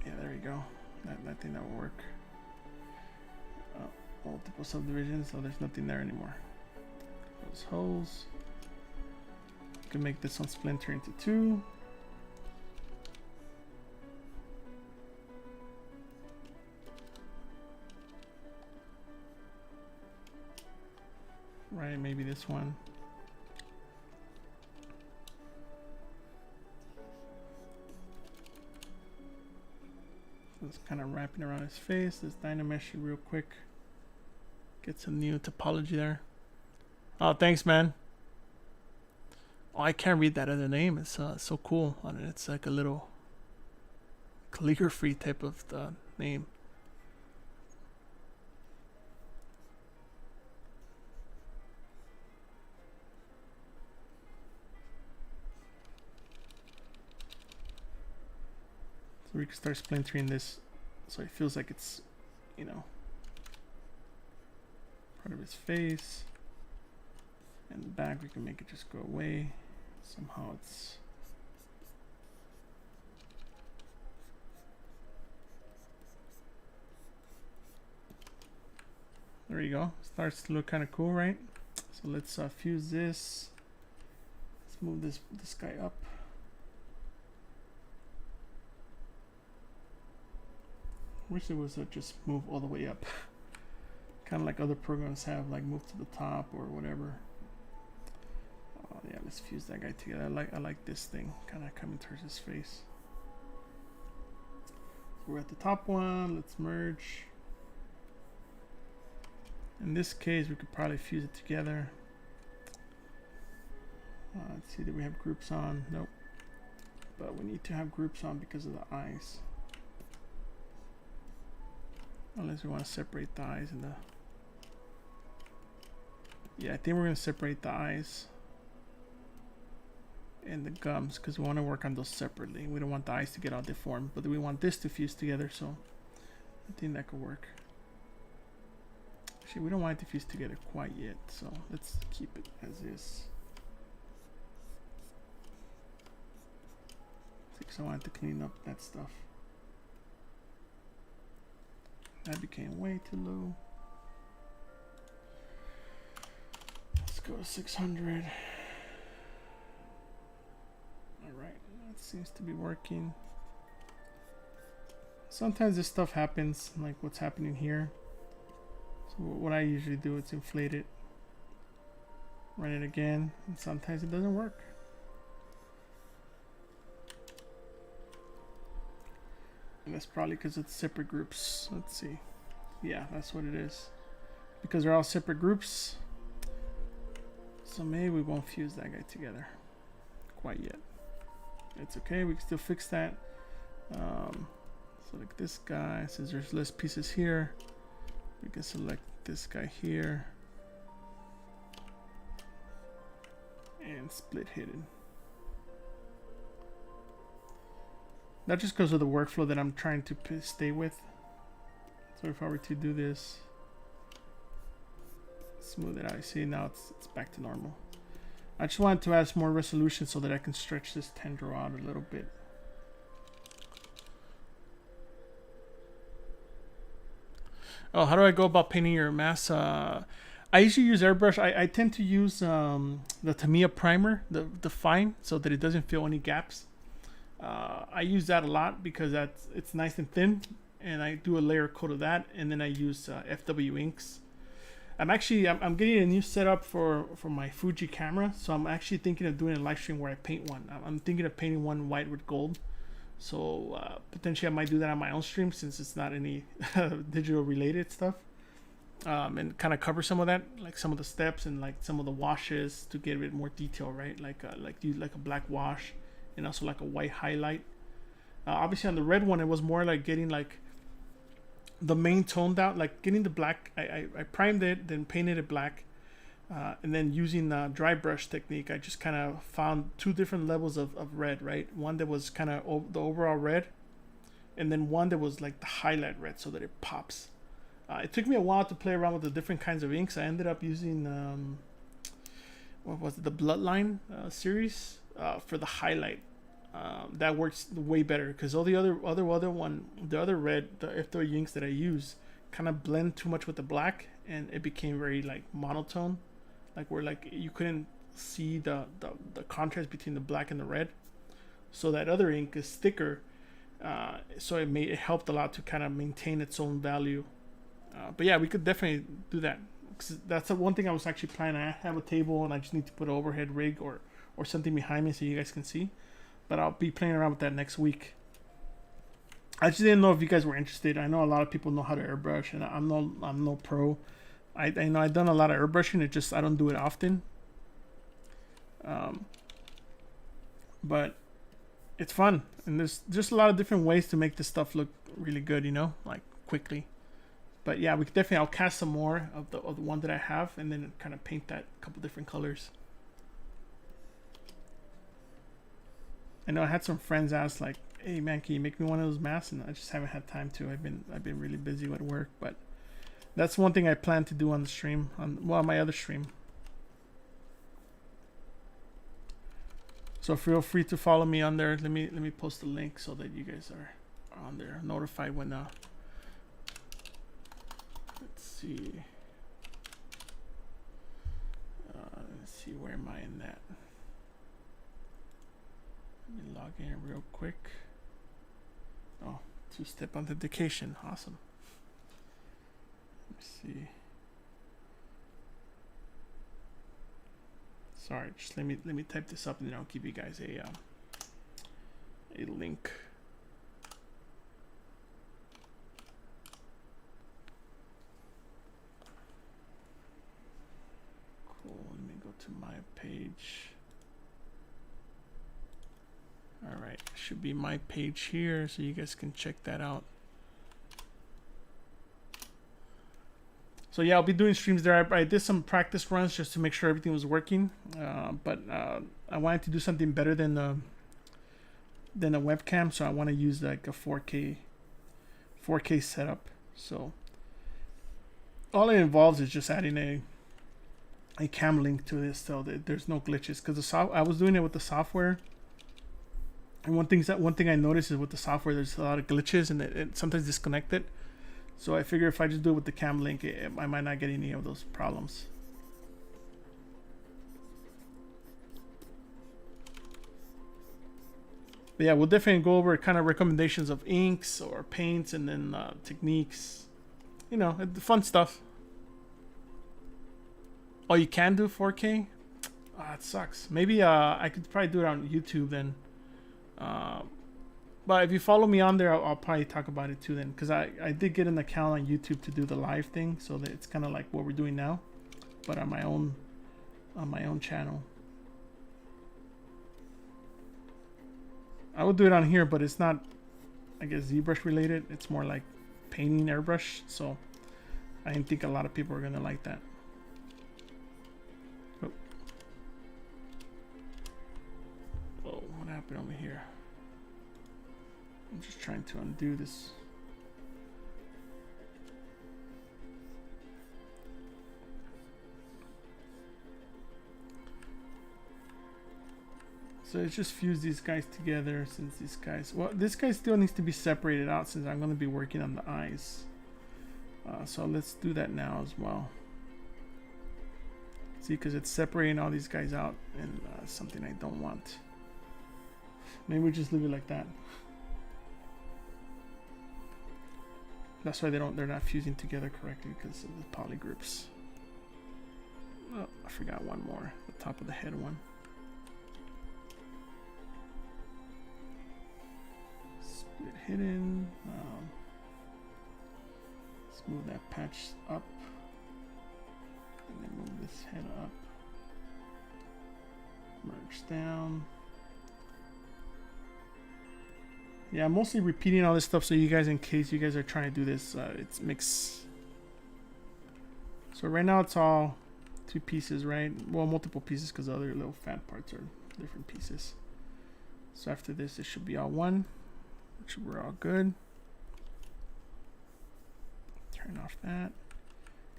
Yeah, there we go. I think that will work. Multiple subdivisions, so there's nothing there anymore. Those holes. You can make this one splinter into two. Right, maybe this one. So it's kind of wrapping around his face. Let's Dynamesh it real quick. Get some new topology there. Oh, thanks, man. Oh, I can't read that other name. It's so cool on it. It's like a little calligraphy type of name. So we can start splintering this so it feels like it's, you know, part of his face. And the back we can make it just go away. Somehow it's there you go. Starts to look kind of cool, right? So let's fuse this. Let's move this guy up. Wish it was just move all the way up. Kind of like other programs have, like move to the top or whatever. Oh yeah, let's fuse that guy together. I like this thing kind of coming towards his face. So we're at the top one. Let's merge. In this case, we could probably fuse it together. Let's see, do we have groups on? Nope. But we need to have groups on because of the eyes. Unless we want to separate the eyes and the... Yeah, I think we're going to separate the eyes. and the gums, because we want to work on those separately. We don't want the eyes to get all deformed, but we want this to fuse together, so I think that could work. Actually, we don't want it to fuse together quite yet, so let's keep it as is. Because I wanted to clean up that stuff. That became way too low. Let's go to 600. Alright, that seems to be working. Sometimes this stuff happens, like what's happening here. So what I usually do is inflate it, run it again, and sometimes it doesn't work. And that's probably because it's separate groups. Let's see. Yeah, that's what it is. Because they're all separate groups. So maybe we won't fuse that guy together quite yet. It's okay, we can still fix that. So like this guy, since there's less pieces here, we can select this guy here and split hidden. Not just because of the workflow that I'm trying to stay with. So if I were to do this, smooth it out, you see now it's back to normal. I just wanted to add some more resolution so that I can stretch this tendril out a little bit. Oh, how do I go about painting your mask? I usually use airbrush. I tend to use the Tamiya primer, the fine, so that it doesn't fill any gaps. I use that a lot because it's nice and thin, and I do a layer coat of that, and then I use FW inks. I'm getting a new setup for my Fuji camera, so I'm actually thinking of doing a live stream where I paint one. I'm thinking of painting one white with gold, so potentially I might do that on my own stream since it's not any digital related stuff, and kind of cover some of that, like some of the steps and like some of the washes to get a bit more detail, right? Like a black wash and also like a white highlight. Obviously on the red one, it was more like getting like the main toned out, like getting the black. I primed it, then painted it black, and then using the dry brush technique, I just kind of found two different levels of red, right? One that was kind of the overall red, and then one that was like the highlight red so that it pops. It took me a while to play around with the different kinds of inks. I ended up using what was it, the Bloodline series for the highlight. That works way better because all the other red, the FW inks that I use kind of blend too much with the black, and it became very like monotone, like where like you couldn't see the contrast between the black and the red. So that other ink is thicker, so it helped a lot to kind of maintain its own value. But yeah, we could definitely do that. 'Cause that's the one thing I was actually planning. I have a table and I just need to put an overhead rig or something behind me so you guys can see. But I'll be playing around with that next week. I just didn't know if you guys were interested. I know a lot of people know how to airbrush, and I'm no pro. I know I've done a lot of airbrushing. It just I don't do it often. But it's fun, and there's just a lot of different ways to make this stuff look really good. You know, like quickly. But yeah, we could definitely. I'll cast some more of the one that I have, and then kind of paint that a couple different colors. I know I had some friends ask like, "Hey man, can you make me one of those masks?" And I just haven't had time to. I've been really busy with work, but that's one thing I plan to do on the stream, on my other stream. So feel free to follow me on there. Let me post the link so that you guys are on there, notified when. Let's see. Let's see, where am I in that? Let me log in real quick. Oh, two-step authentication. Awesome. Let me see. Sorry, just let me type this up and then I'll give you guys a link. Cool. Let me go to my page. All right, should be my page here, so you guys can check that out. So yeah, I'll be doing streams there. I did some practice runs just to make sure everything was working. But I wanted to do something better than a webcam, so I want to use like a 4K setup. So all it involves is just adding a cam link to this, so that there's no glitches. Because I was doing it with the software, and one thing I noticed is with the software, there's a lot of glitches and it sometimes disconnected. So I figure if I just do it with the cam link, I might not get any of those problems. But yeah, we'll definitely go over kind of recommendations of inks or paints, and then techniques. You know, the fun stuff. Oh, you can do 4K? Ah, it sucks. Maybe I could probably do it on YouTube then. But if you follow me on there, I'll probably talk about it too then. Because I did get an account on YouTube to do the live thing. So that it's kind of like what we're doing now. But on my own channel. I would do it on here, but it's not, I guess, ZBrush related. It's more like painting airbrush. So I didn't think a lot of people are going to like that. Oh. Whoa, what happened over here? I'm just trying to undo this. So let's just fuse these guys together, since these guys, well, this guy still needs to be separated out since I'm going to be working on the eyes. So let's do that now as well. See, because it's separating all these guys out, and something I don't want. Maybe we just leave it like that. That's why they're not fusing together correctly, because of the polygroups. Oh, I forgot one more, the top of the head one. Split hidden. Let's move that patch up, and then move this head up. Merge down. Yeah, I'm mostly repeating all this stuff so you guys, in case you guys are trying to do this, it's mix. So right now it's all 2 pieces, right? Well, multiple pieces, because the other little fat parts are different pieces. So after this, it should be all one, which we're all good. Turn off that.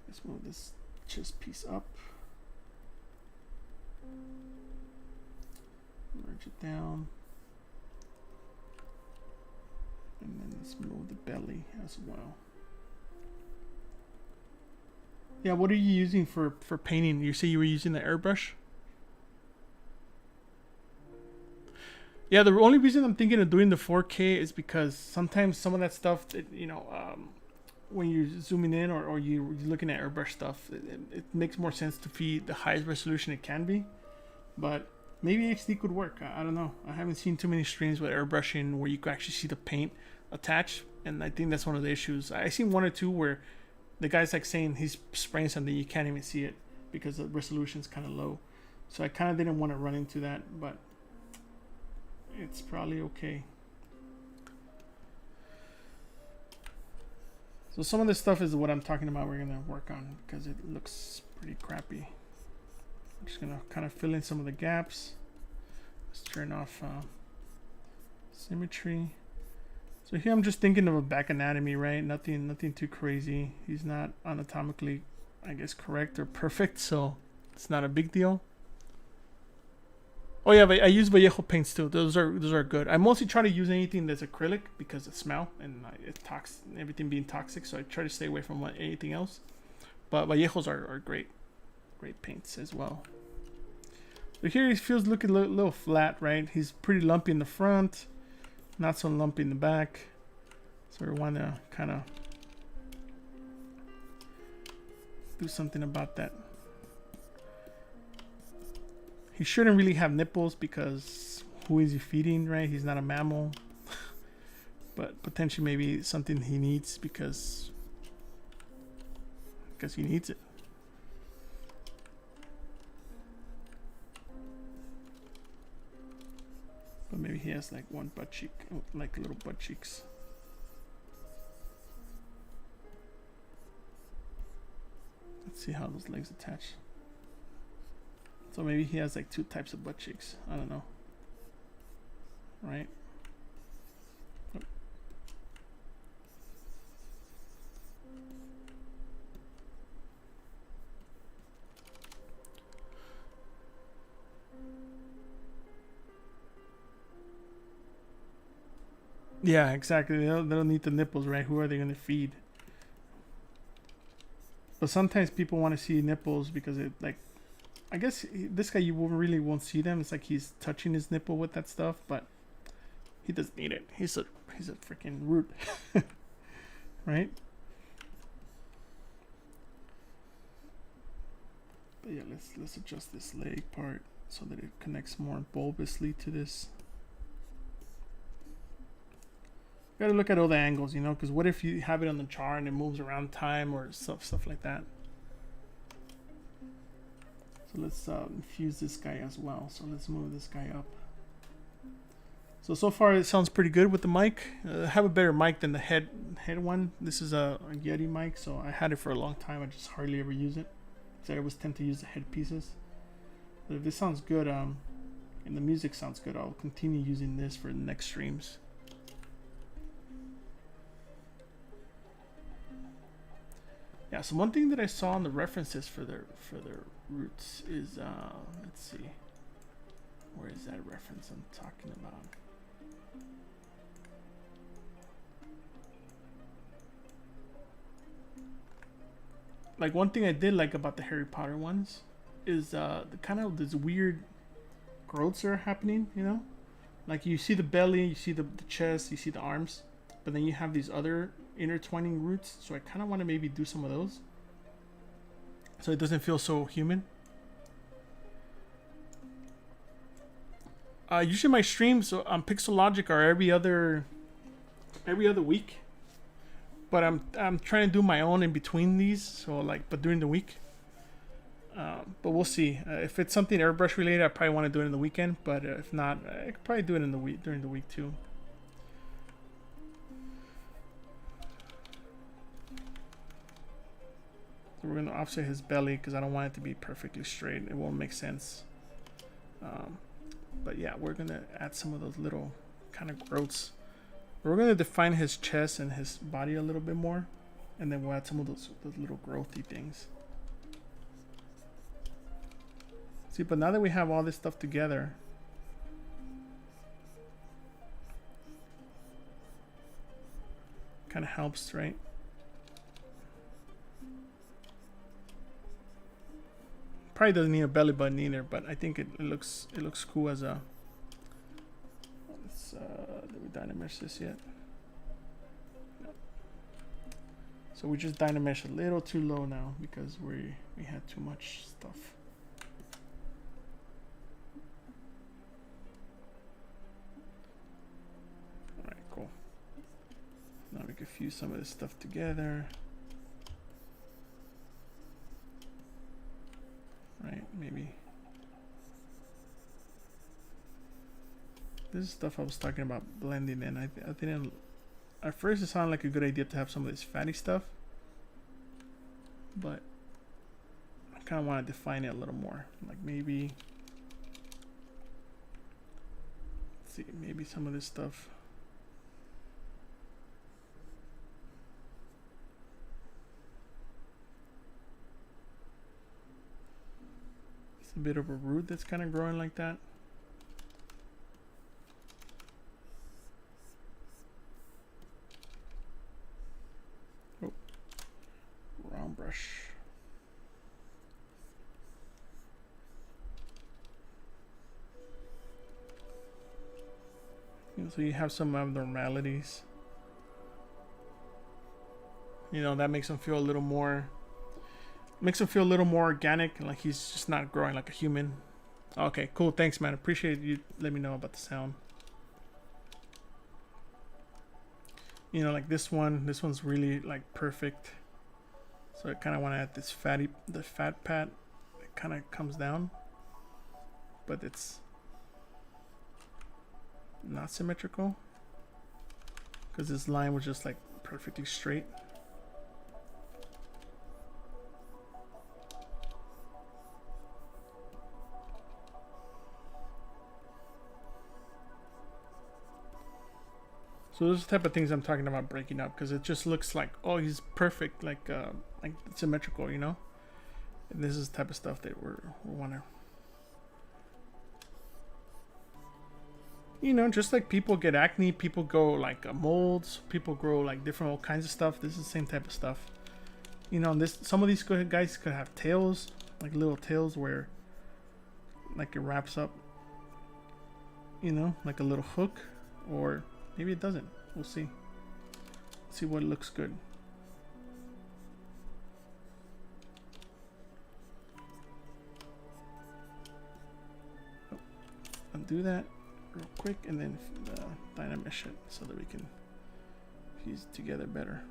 Let's move this chest piece up. Merge it down. And then let's move the belly as well. Yeah, what are you using for painting? You say you were using the airbrush? Yeah, the only reason I'm thinking of doing the 4K is because sometimes some of that stuff, you know, when you're zooming in or you're looking at airbrush stuff, it makes more sense to feed the highest resolution it can be. But maybe HD could work. I don't know. I haven't seen too many streams with airbrushing where you can actually see the paint attached, and I think that's one of the issues. I seen 1 or 2 where the guy's like saying he's spraying something, you can't even see it because the resolution's kind of low. So I kind of didn't want to run into that, but it's probably okay. So some of this stuff is what I'm talking about we're gonna work on, because it looks pretty crappy. I'm just gonna kind of fill in some of the gaps. Let's turn off symmetry. So here I'm just thinking of a back anatomy, right? Nothing too crazy. He's not anatomically, I guess, correct or perfect, so it's not a big deal. Oh yeah, but I use Vallejo paints too. Those are good. I mostly try to use anything that's acrylic because of smell and everything being toxic. So I try to stay away from anything else. But Vallejos are great paints as well. So here he feels looking a little flat, right? He's pretty lumpy in the front, not so lumpy in the back. So we want to kind of do something about that. He shouldn't really have nipples because who is he feeding, right? He's not a mammal. But potentially maybe something he needs because he needs it. But maybe he has like one butt cheek, like little butt cheeks. See how those legs attach. So maybe he has like 2 types of butt cheeks. I don't know. Right? Oh. Yeah, exactly. They don't need the nipples, right? Who are they going to feed? But sometimes people want to see nipples because it, like, I guess this guy, you really won't see them. It's like he's touching his nipple with that stuff, but he doesn't need it. He's a freaking root, right? But yeah, let's adjust this leg part so that it connects more bulbously to this. You gotta look at all the angles, you know, because what if you have it on the chart and it moves around time or stuff like that. So let's infuse this guy as well. So let's move this guy up. So far it sounds pretty good with the mic. I have a better mic than the head one. This is a Yeti mic, so I had it for a long time. I just hardly ever use it, because I always tend to use the head pieces. But if this sounds good, and the music sounds good, I'll continue using this for the next streams. Yeah, so one thing that I saw in the references for their roots is let's see, where is that reference I'm talking about? Like, one thing I did like about the Harry Potter ones is the kind of this weird growths that are happening, you know? Like, you see the belly, you see the chest, you see the arms, but then you have these other intertwining roots. So I kind of want to maybe do some of those, so it doesn't feel so human. Usually my streams on Pixologic are every other week, but I'm trying to do my own in between these. So like, but during the week. But we'll see. If it's something airbrush related, I probably want to do it in the weekend. But if not, I could probably do it in the week, during the week too. So we're going to offset his belly because I don't want it to be perfectly straight. It won't make sense. But yeah, we're going to add some of those little kind of growths. We're going to define his chest and his body a little bit more. And then we'll add some of those little growthy things. See, but now that we have all this stuff together, kind of helps, right? Probably doesn't need a belly button either, but I think it looks cool as a. Let's did we dynamesh this yet? No. So we just dynamesh a little too low now because we had too much stuff. All right, cool. Now we can fuse some of this stuff together. Right, maybe. This is stuff I was talking about blending in. I didn't. At first, it sounded like a good idea to have some of this fatty stuff, but I kind of want to define it a little more. Like maybe, let's see, maybe some of this stuff. A bit of a root that's kind of growing like that. Oh, round brush. So you have some abnormalities. You know, that makes them feel a little more. Makes him feel a little more organic, like he's just not growing like a human. Okay, cool. Thanks, man. Appreciate you. Let me know about the sound. You know, like this one. This one's really like perfect. So I kind of want to add this the fat pad. It kind of comes down, but it's not symmetrical because this line was just like perfectly straight. So those are the type of things I'm talking about breaking up, because it just looks like, oh, he's perfect, like symmetrical, you know. And this is the type of stuff that we want to, you know, just like people get acne, people go like molds, people grow like different all kinds of stuff. This is the same type of stuff, you know. And this, some of these guys could have tails, like little tails where like it wraps up, you know, like a little hook, or maybe it doesn't. We'll see. See what looks good. Oh, undo that real quick, and then dynamesh it so that we can fuse it together better.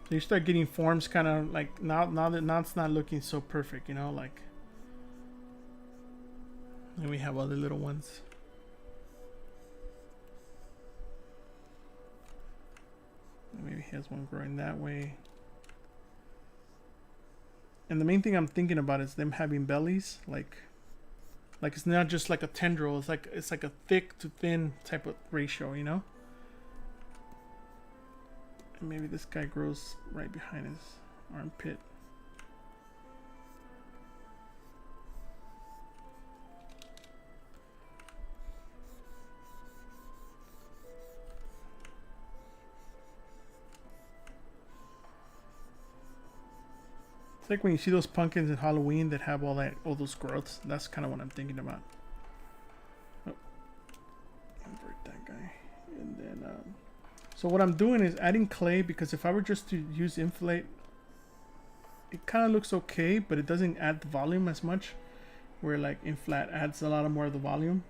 So you start getting forms kind of like now it's not looking so perfect, you know, like. And we have other little ones. Maybe he has one growing that way. And the main thing I'm thinking about is them having bellies, like it's not just like a tendril. It's like a thick to thin type of ratio, you know. And maybe this guy grows right behind his armpit. It's like when you see those pumpkins in Halloween that have all those growths. That's kind of what I'm thinking about. Oh, invert that guy, and then so what I'm doing is adding clay, because if I were just to use inflate, it kind of looks okay, but it doesn't add the volume as much. Where like inflat adds a lot more of the volume.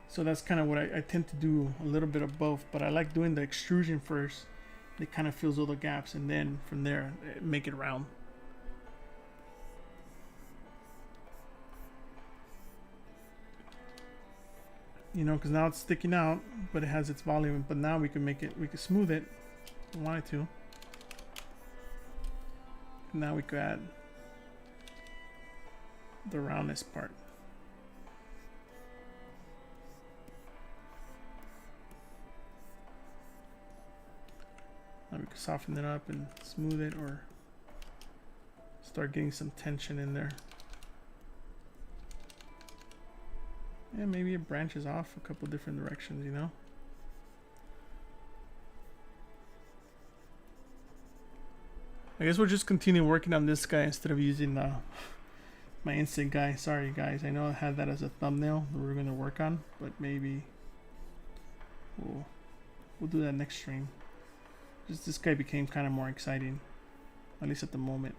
So that's kind of what I tend to do, a little bit of both. But I like doing the extrusion first. It kind of fills all the gaps, and then from there make it round. You know, because now it's sticking out, but it has its volume. But now we can make it, we can smooth it if we wanted to. And now we could add the roundness part. Now we can soften it up and smooth it, or start getting some tension in there. Yeah, maybe it branches off a couple different directions, you know? I guess we'll just continue working on this guy instead of using my instant guy. Sorry guys, I know I had that as a thumbnail that we're going to work on, but maybe we'll do that next stream. Just this guy became kind of more exciting, at least at the moment.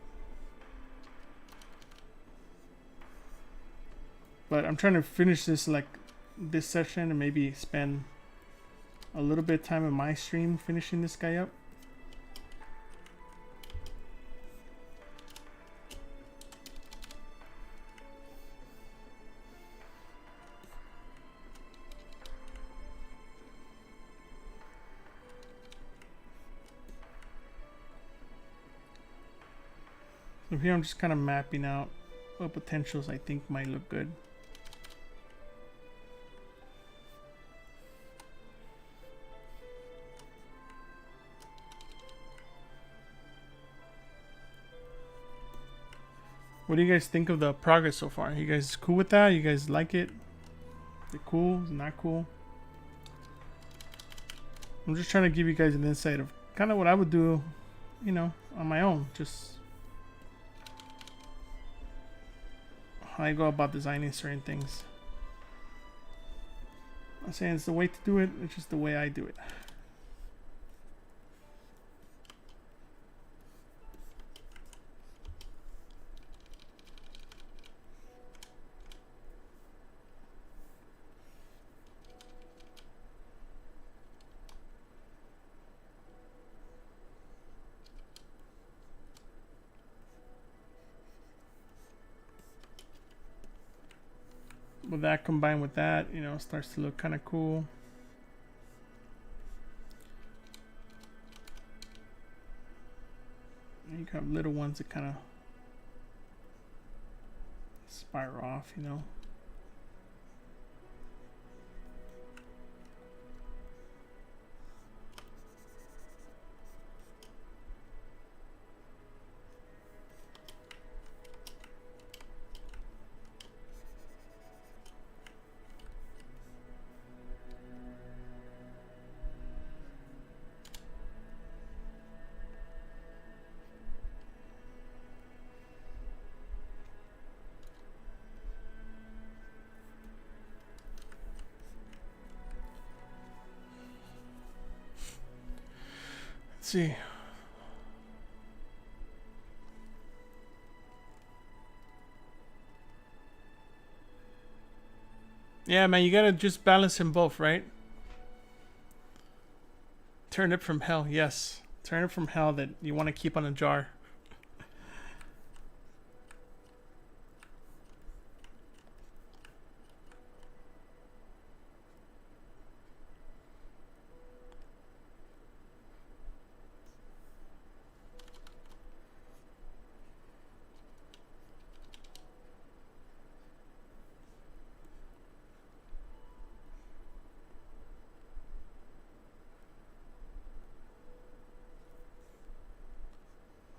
But I'm trying to finish this, like this session, and maybe spend a little bit of time in my stream finishing this guy up. So here I'm just kind of mapping out what potentials I think might look good. What do you guys think of the progress so far? You guys cool with that? You guys like it? Is it cool? Is it not cool? I'm just trying to give you guys an insight of kind of what I would do, you know, on my own. Just how I go about designing certain things. I'm not saying it's the way to do it, it's just the way I do it. With that combined with that, you know, it starts to look kind of cool. And you have little ones that kind of spiral off, you know. See. Yeah, man, you gotta just balance them both, right? Turn it from hell, yes. Turn it from hell that you want to keep on a jar.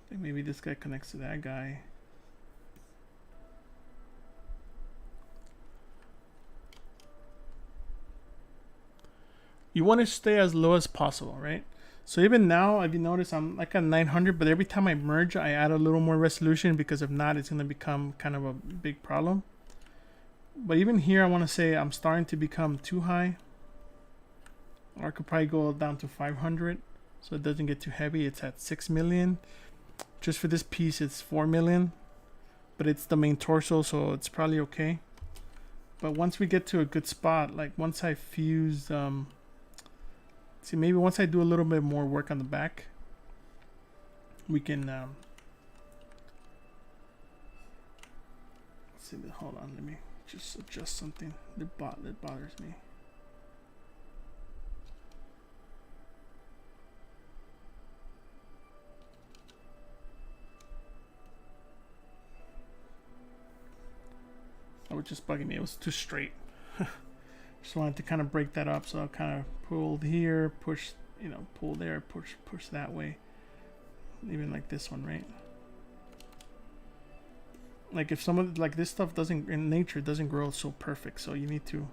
I think maybe this guy connects to that guy. You want to stay as low as possible, right? So even now, if you notice, I'm like at 900, but every time I merge, I add a little more resolution because if not, it's going to become kind of a big problem. But even here, I want to say I'm starting to become too high. Or I could probably go down to 500 so it doesn't get too heavy. It's at 6 million. Just for this piece, it's 4 million. But it's the main torso, so it's probably okay. But once we get to a good spot, like once I fuse... see, maybe once I do a little bit more work on the back, we can... let's see, hold on, let me just adjust something that bothers me. That was just bugging me. It was too straight. Just wanted to kind of break that up, so I'll kind of pull here, push, you know, pull there, push that way. Even like this one, right? Like if some of like this stuff doesn't in nature doesn't grow so perfect, so you need to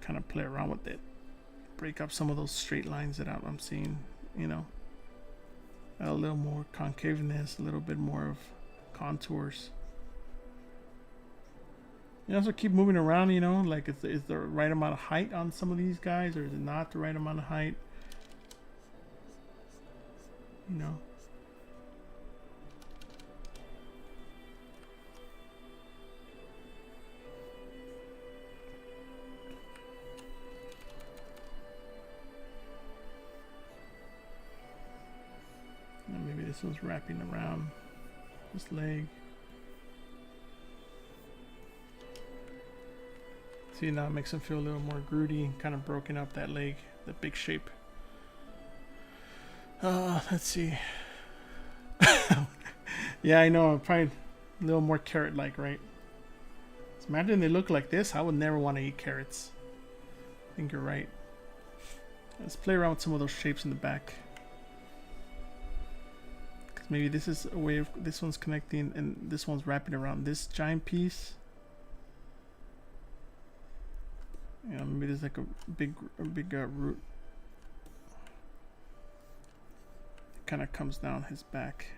kind of play around with it, break up some of those straight lines that I'm seeing, you know. Add a little more concaveness, a little bit more of contours. You also keep moving around, you know, like is the right amount of height on some of these guys, or is it not the right amount of height? You know. And maybe this one's wrapping around this leg. See, now it makes him feel a little more grooty, kind of broken up that leg, the big shape. Let's see. Yeah, I know, probably a little more carrot-like, right? So imagine they look like this. I would never want to eat carrots. I think you're right. Let's play around with some of those shapes in the back. Because maybe this is a way of, this one's connecting and this one's wrapping around this giant piece. You know, maybe there's like a big root. It kind of comes down his back,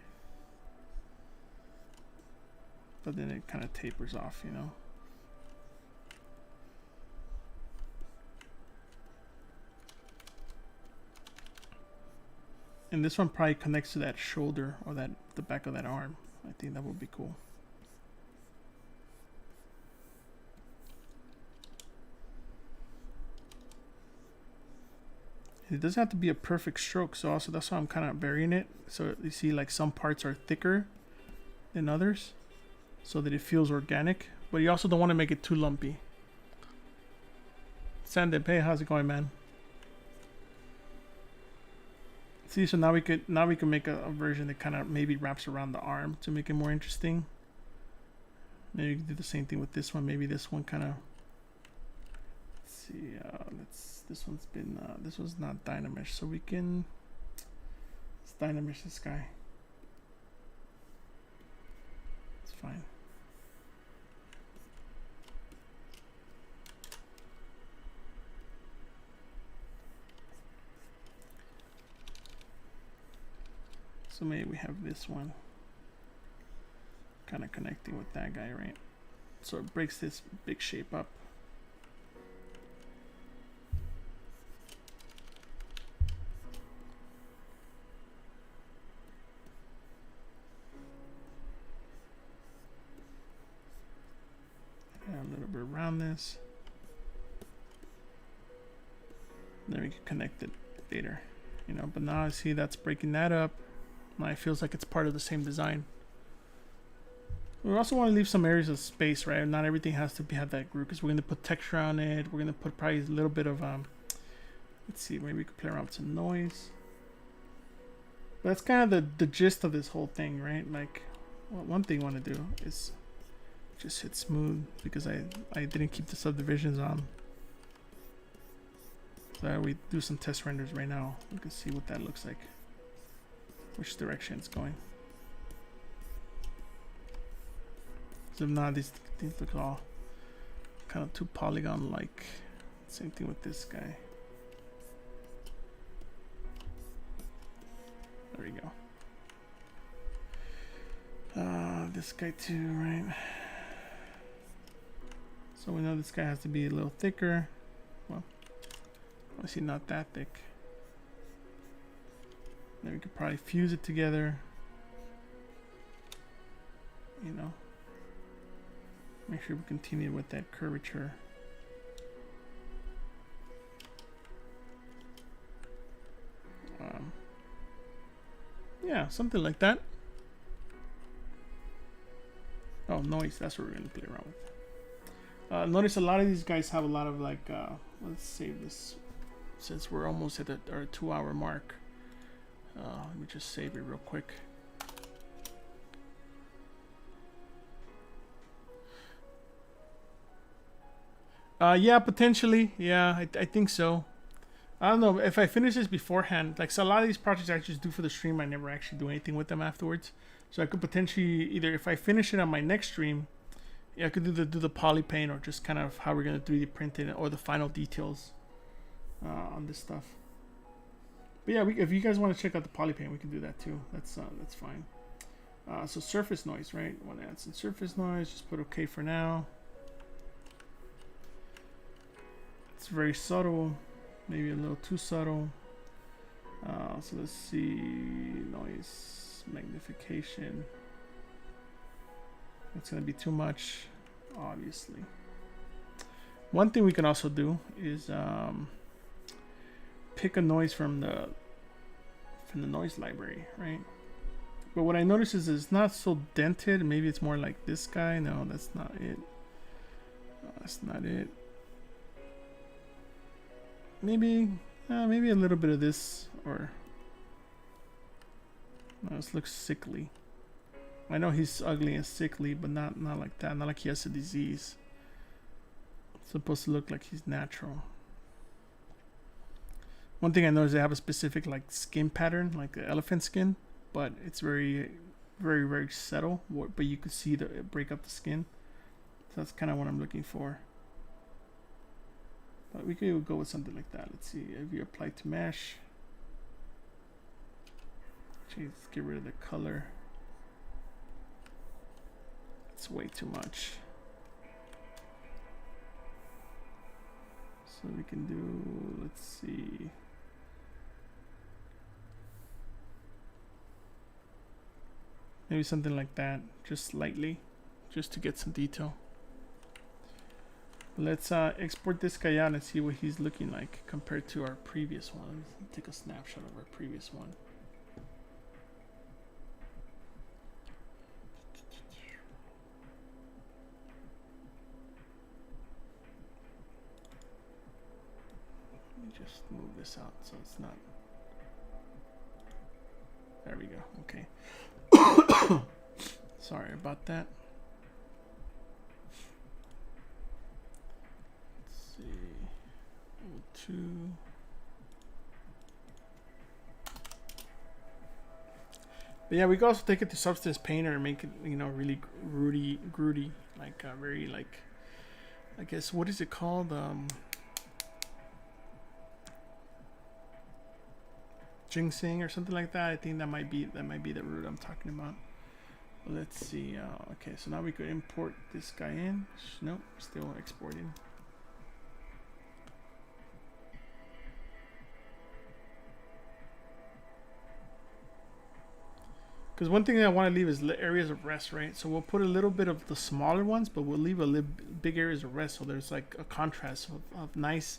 but then it kind of tapers off, you know. And this one probably connects to that shoulder or that the back of that arm. I think that would be cool. It doesn't have to be a perfect stroke, so also that's why I'm kind of varying it. So you see like some parts are thicker than others so that it feels organic, but you also don't want to make it too lumpy. Sandip, hey, how's it going, man? See, so now we can make a version that kind of maybe wraps around the arm to make it more interesting. Maybe you can do the same thing with this one. Maybe this one kind of, let's see, this one's been, this one's not Dynamesh, so we can, let's Dynamesh this guy. It's fine. So maybe we have this one kind of connecting with that guy, right? So it breaks this big shape up. And a little bit around this. Then we can connect it later, you know, but now I see that's breaking that up. Now it feels like it's part of the same design. We also want to leave some areas of space, right? Not everything has to have that group, because we're going to put texture on it. We're going to put probably a little bit of, let's see, maybe we could play around with some noise. But that's kind of the gist of this whole thing, right? Like, well, one thing I want to do is just hit smooth, because I didn't keep the subdivisions on. So we do some test renders right now. We can see what that looks like, which direction it's going. So now these look all kind of too polygon-like. Same thing with this guy. There we go. This guy too, right? So we know this guy has to be a little thicker. Well, obviously not that thick. Then we could probably fuse it together. You know. Make sure we continue with that curvature. Yeah, something like that. Oh, noise, that's what we're gonna play around with. Notice a lot of these guys have a lot of like, let's save this since we're almost at our 2-hour mark. Let me just save it real quick. Yeah, potentially. Yeah, I think so. I don't know if I finish this beforehand. Like, so a lot of these projects I just do for the stream. I never actually do anything with them afterwards. So I could potentially either, if I finish it on my next stream, yeah, I could do the poly paint, or just kind of how we're gonna 3D print it, or the final details on this stuff. But yeah, if you guys want to check out the poly paint, we can do that too. That's fine. So surface noise, right? Want to add some surface noise? Just put OK for now. It's very subtle, maybe a little too subtle. So let's see, noise magnification. It's gonna be too much, obviously. One thing we can also do is pick a noise from the noise library, right? But what I notice is it's not so dented. Maybe it's more like this guy. No, that's not it. That's not it. Maybe a little bit of this, or no, this looks sickly. I know he's ugly and sickly, but not like that. Not like he has a disease. It's supposed to look like he's natural. One thing I know is they have a specific like skin pattern, like the elephant skin, but it's very, very, very subtle. But you could see the break up the skin. So that's kind of what I'm looking for. But we could go with something like that. Let's see if you apply to mesh. Let's get rid of the color. It's way too much. So we can do, let's see. Maybe something like that, just slightly, just to get some detail. Let's export this guy out and see what he's looking like compared to our previous one. Let's take a snapshot of our previous one. Let me just move this out so it's not. There we go. Okay. Sorry about that. 2. But yeah, we can also take it to Substance Painter and make it, you know, really grooty, like very like, I guess, what is it called? Ginseng or something like that. I think that might be the root I'm talking about. Let's see. Okay, so now we could import this guy in. Nope, still exporting. Because one thing that I want to leave is areas of rest, right? So we'll put a little bit of the smaller ones, but we'll leave a big areas of rest. So there's like a contrast of nice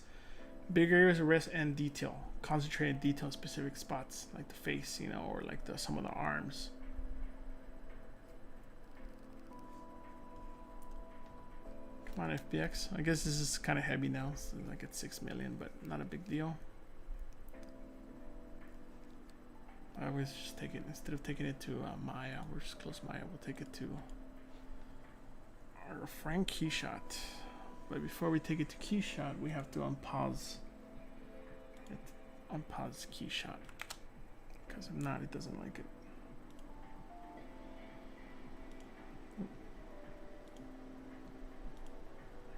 big areas of rest and detail, concentrated detail, specific spots like the face, you know, or like some of the arms. Come on, FBX. I guess this is kind of heavy now. So like it's 6 million, but not a big deal. I always just take it, instead of taking it to Maya, we'll just close Maya, we'll take it to our friend Keyshot. But before we take it to Keyshot, we have to unpause it. Unpause Keyshot. Because if not, it doesn't like it.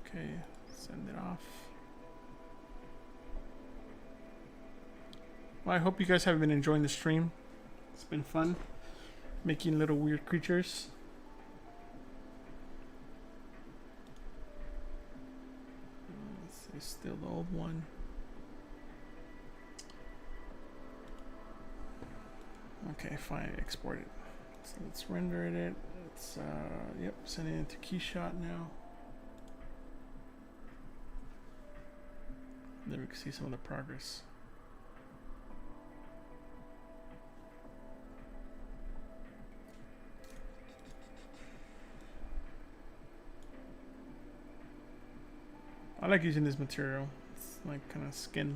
Okay, send it off. Well, I hope you guys have been enjoying the stream. It's been fun making little weird creatures. It's still the old one. Okay, fine, export it. So let's render it. It's yep, sending it to Keyshot now. There we can see some of the progress. I like using this material. It's like kind of skin.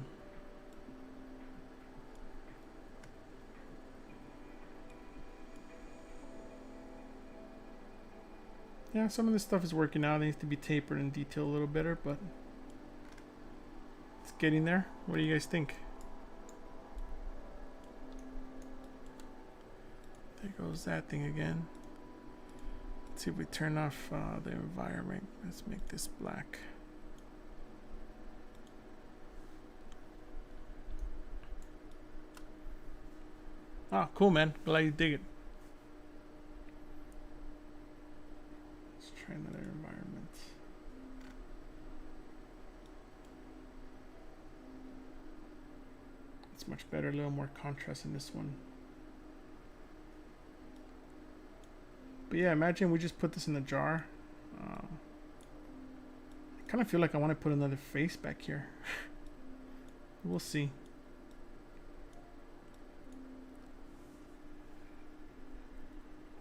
Yeah, some of this stuff is working out. It needs to be tapered and detailed a little better, but it's getting there. What do you guys think? There goes that thing again. Let's see if we turn off the environment. Let's make this black. Oh, cool, man. Glad you dig it. Let's try another environment. It's much better, a little more contrast in this one. But yeah, imagine we just put this in the jar. I kind of feel like I want to put another face back here. We'll see.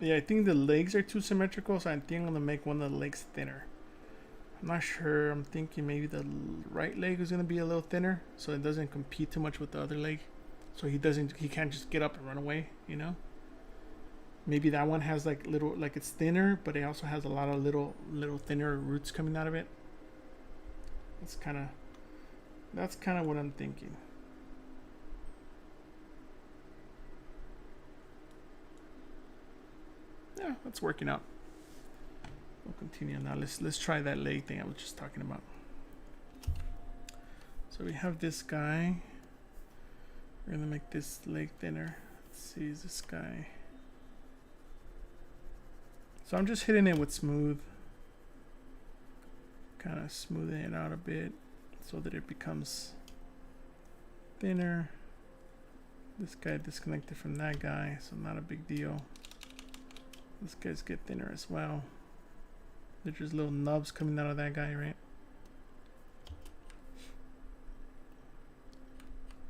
Yeah, I think the legs are too symmetrical, so I think I'm gonna make one of the legs thinner. I'm not sure. I'm thinking maybe the right leg is gonna be a little thinner, so it doesn't compete too much with the other leg. So he can't just get up and run away, you know? Maybe that one has like little, like it's thinner, but it also has a lot of little thinner roots coming out of it. That's kind of what I'm thinking. Yeah, that's working out. We'll continue now. Let's try that leg thing I was just talking about. So we have this guy. We're gonna make this leg thinner. Let's see, is this guy? So I'm just hitting it with smooth, kind of smoothing it out a bit so that it becomes thinner. This guy disconnected from that guy, so not a big deal. These guys get thinner as well. There's just little nubs coming out of that guy, right?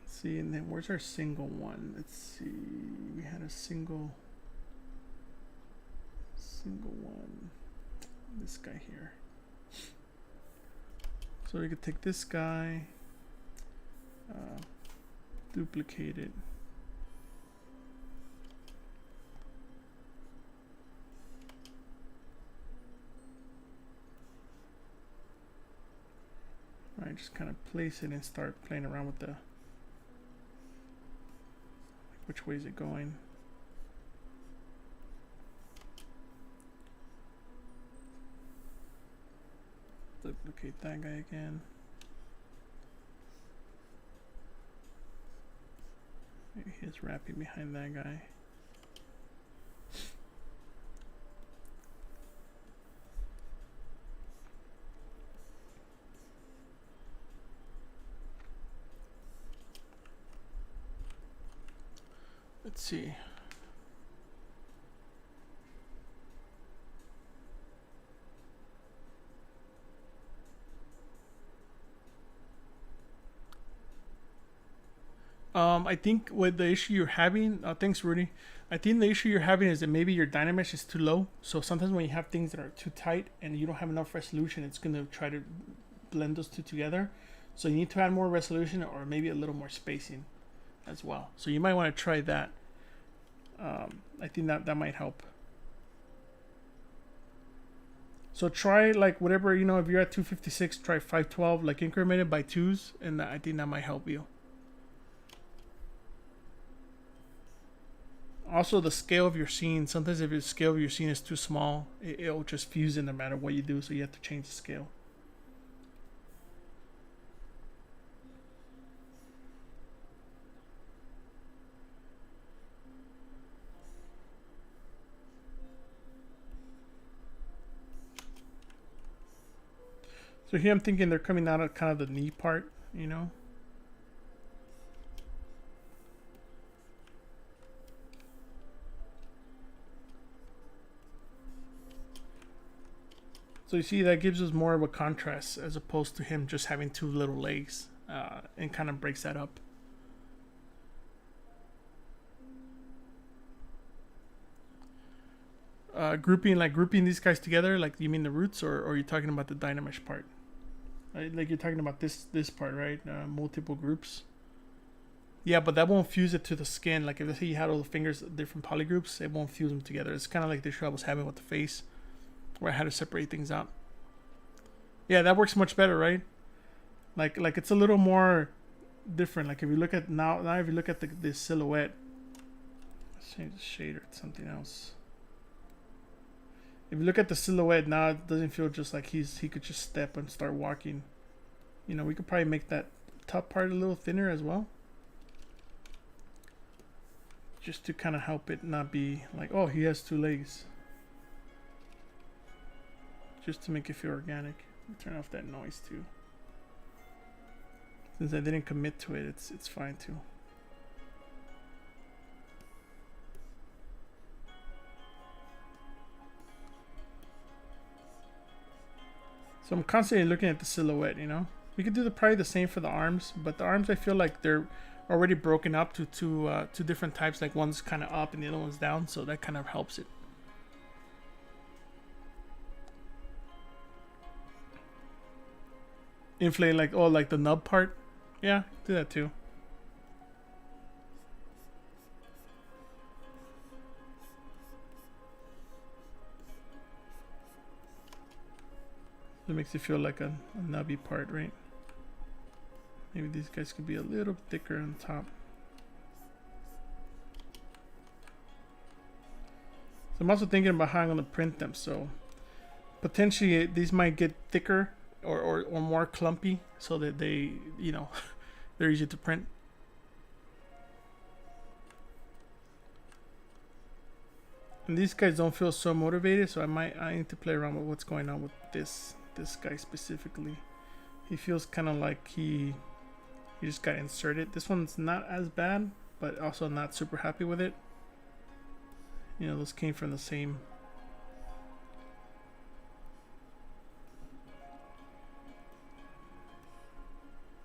Let's see, and then where's our single one? Let's see, we had a single one. This guy here. So we could take this guy, duplicate it. Right might just kind of place it and start playing around with the, like, which way is it going. Duplicate that guy again. Maybe he's wrapping behind that guy. Let's see. I think with the issue you're having, thanks Rudy. I think the issue you're having is that maybe your Dynamesh is too low. So sometimes when you have things that are too tight and you don't have enough resolution, it's gonna try to blend those two together. So you need to add more resolution or maybe a little more spacing as well. So you might want to try that. I think that might help. So try like whatever, you know, if you're at 256, try 512, like incremented by twos, and I think that might help you. Also, the scale of your scene. Sometimes if the scale of your scene is too small, it'll just fuse in no matter what you do, so you have to change the scale. So here I'm thinking they're coming out of kind of the knee part, you know? So you see that gives us more of a contrast as opposed to him just having two little legs, and kind of breaks that up. Grouping these guys together, like you mean the roots, or are you talking about the Dynamesh part? Like you're talking about this part, right? Multiple groups. Yeah, but that won't fuse it to the skin. Like if let's say you had all the fingers, different polygroups, it won't fuse them together. It's kind of like the issue I was having with the face, where I had to separate things out. Yeah, that works much better, right? Like it's a little more different. Like if you look at now if you look at this silhouette, let's change the shader to something else. If you look at the silhouette now, it doesn't feel just like he could just step and start walking. You know, we could probably make that top part a little thinner as well, just to kind of help it not be like, oh, he has two legs. Just to make it feel organic. Turn off that noise too. Since I didn't commit to it, it's fine too. So I'm constantly looking at the silhouette, you know. We could do probably the same for the arms, but the arms I feel like they're already broken up to two different types. Like one's kind of up and the other one's down, so that kind of helps it. Inflate like, oh, like the nub part. Yeah, do that too. It makes it feel like a nubby part, right? Maybe these guys could be a little thicker on top. So I'm also thinking about how I'm going to print them. So potentially these might get thicker or more clumpy so that they, you know, they're easy to print. And these guys don't feel so motivated, so I need to play around with what's going on with this guy specifically. He feels kind of like he just got inserted. This one's not as bad, but also not super happy with it. You know, those came from the same.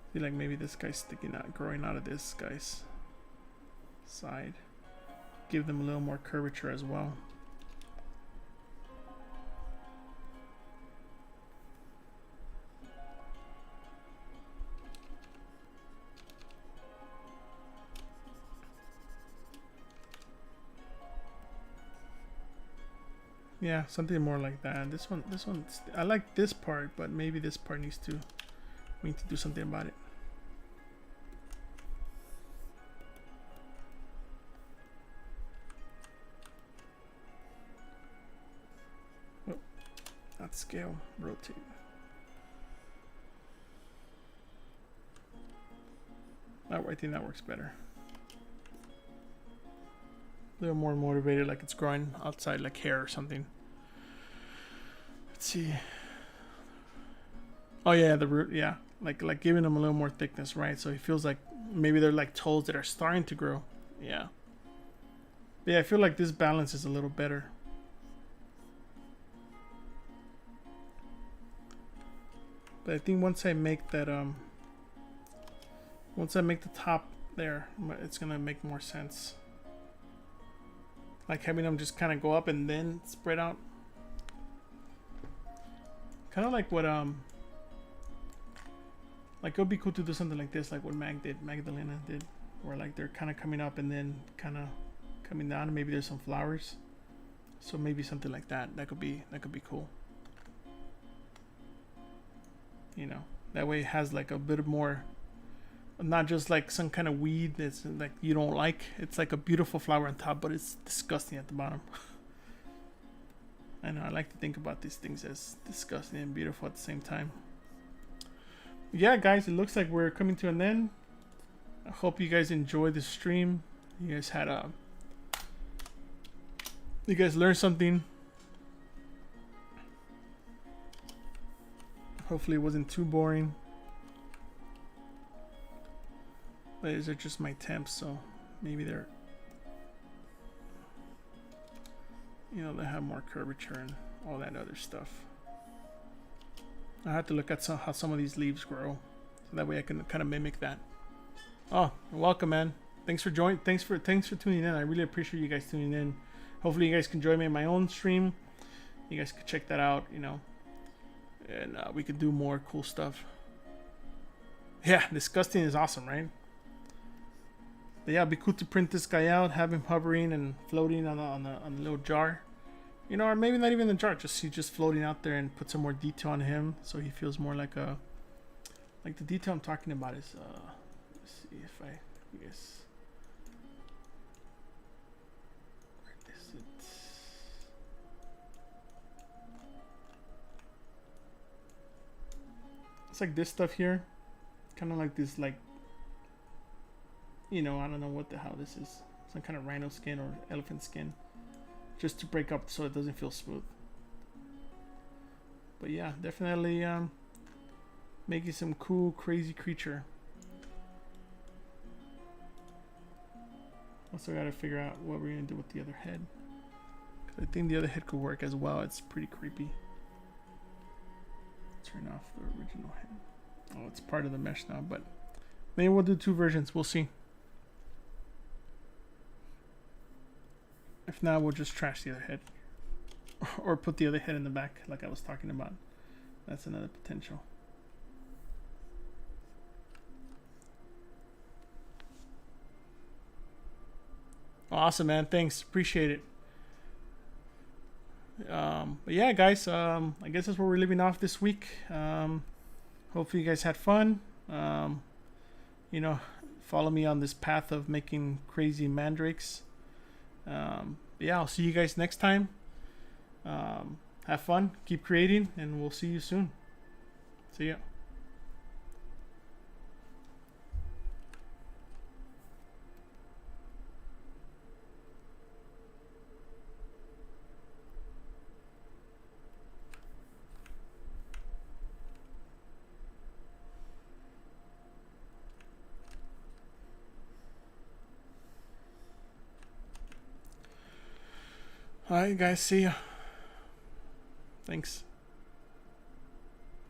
I feel like maybe this guy's sticking out, growing out of this guy's side. Give them a little more curvature as well. Yeah, something more like that. This one, I like this part, but maybe this part needs to We need to do something about it. Oh, not scale, rotate. I think that works better. A little more motivated, like it's growing outside like hair or something. Let's see. Oh yeah, the root, yeah. Like giving them a little more thickness, right? So it feels like maybe they're like toes that are starting to grow. Yeah. But yeah, I feel like this balance is a little better. But I think once I make that once I make the top there, it's gonna make more sense. Like having them just kind of go up and then spread out. Kind of like what like it would be cool to do something like this, like what Magdalena did, where like they're kind of coming up and then kind of coming down, and maybe there's some flowers. So maybe something like that. That could be cool. You know, that way it has like a bit more, not just like some kind of weed that's like you don't like. It's like a beautiful flower on top, but it's disgusting at the bottom. I know, I like to think about these things as disgusting and beautiful at the same time. Yeah, guys, it looks like we're coming to an end. I hope you guys enjoyed the stream. You guys had you guys learned something. Hopefully it wasn't too boring. But these are just my temps, so maybe they're, you know, they have more curvature and all that other stuff. I have to look at how some of these leaves grow, so that way I can kind of mimic that. Oh, welcome, man. Thanks for joining. Thanks for tuning in. I really appreciate you guys tuning in. Hopefully you guys can join me in my own stream. You guys can check that out, you know, and we could do more cool stuff. Yeah, disgusting is awesome, right? But yeah, it'd be cool to print this guy out, have him hovering and floating on a little jar, you know, or maybe not even the jar, just floating out there, and put some more detail on him so he feels more like a, like the detail I'm talking about is let's see if you guys. Where is it? It's like this stuff here, kind of like this, like, you know, I don't know what the hell this is. Some kind of rhino skin or elephant skin. Just to break up so it doesn't feel smooth. But yeah, definitely making some cool, crazy creature. Also gotta figure out what we're gonna do with the other head. 'Cause I think the other head could work as well. It's pretty creepy. Turn off the original head. Oh, it's part of the mesh now, but maybe we'll do two versions. We'll see. If not, we'll just trash the other head. Or put the other head in the back like I was talking about. That's another potential. Awesome, man. Thanks. Appreciate it. But yeah, guys, I guess that's where we're leaving off this week. Hopefully you guys had fun. You know, follow me on this path of making crazy mandrakes. Yeah, I'll see you guys next time. Have fun, keep creating, and we'll see you soon. See ya. Alright, guys, see ya. Thanks.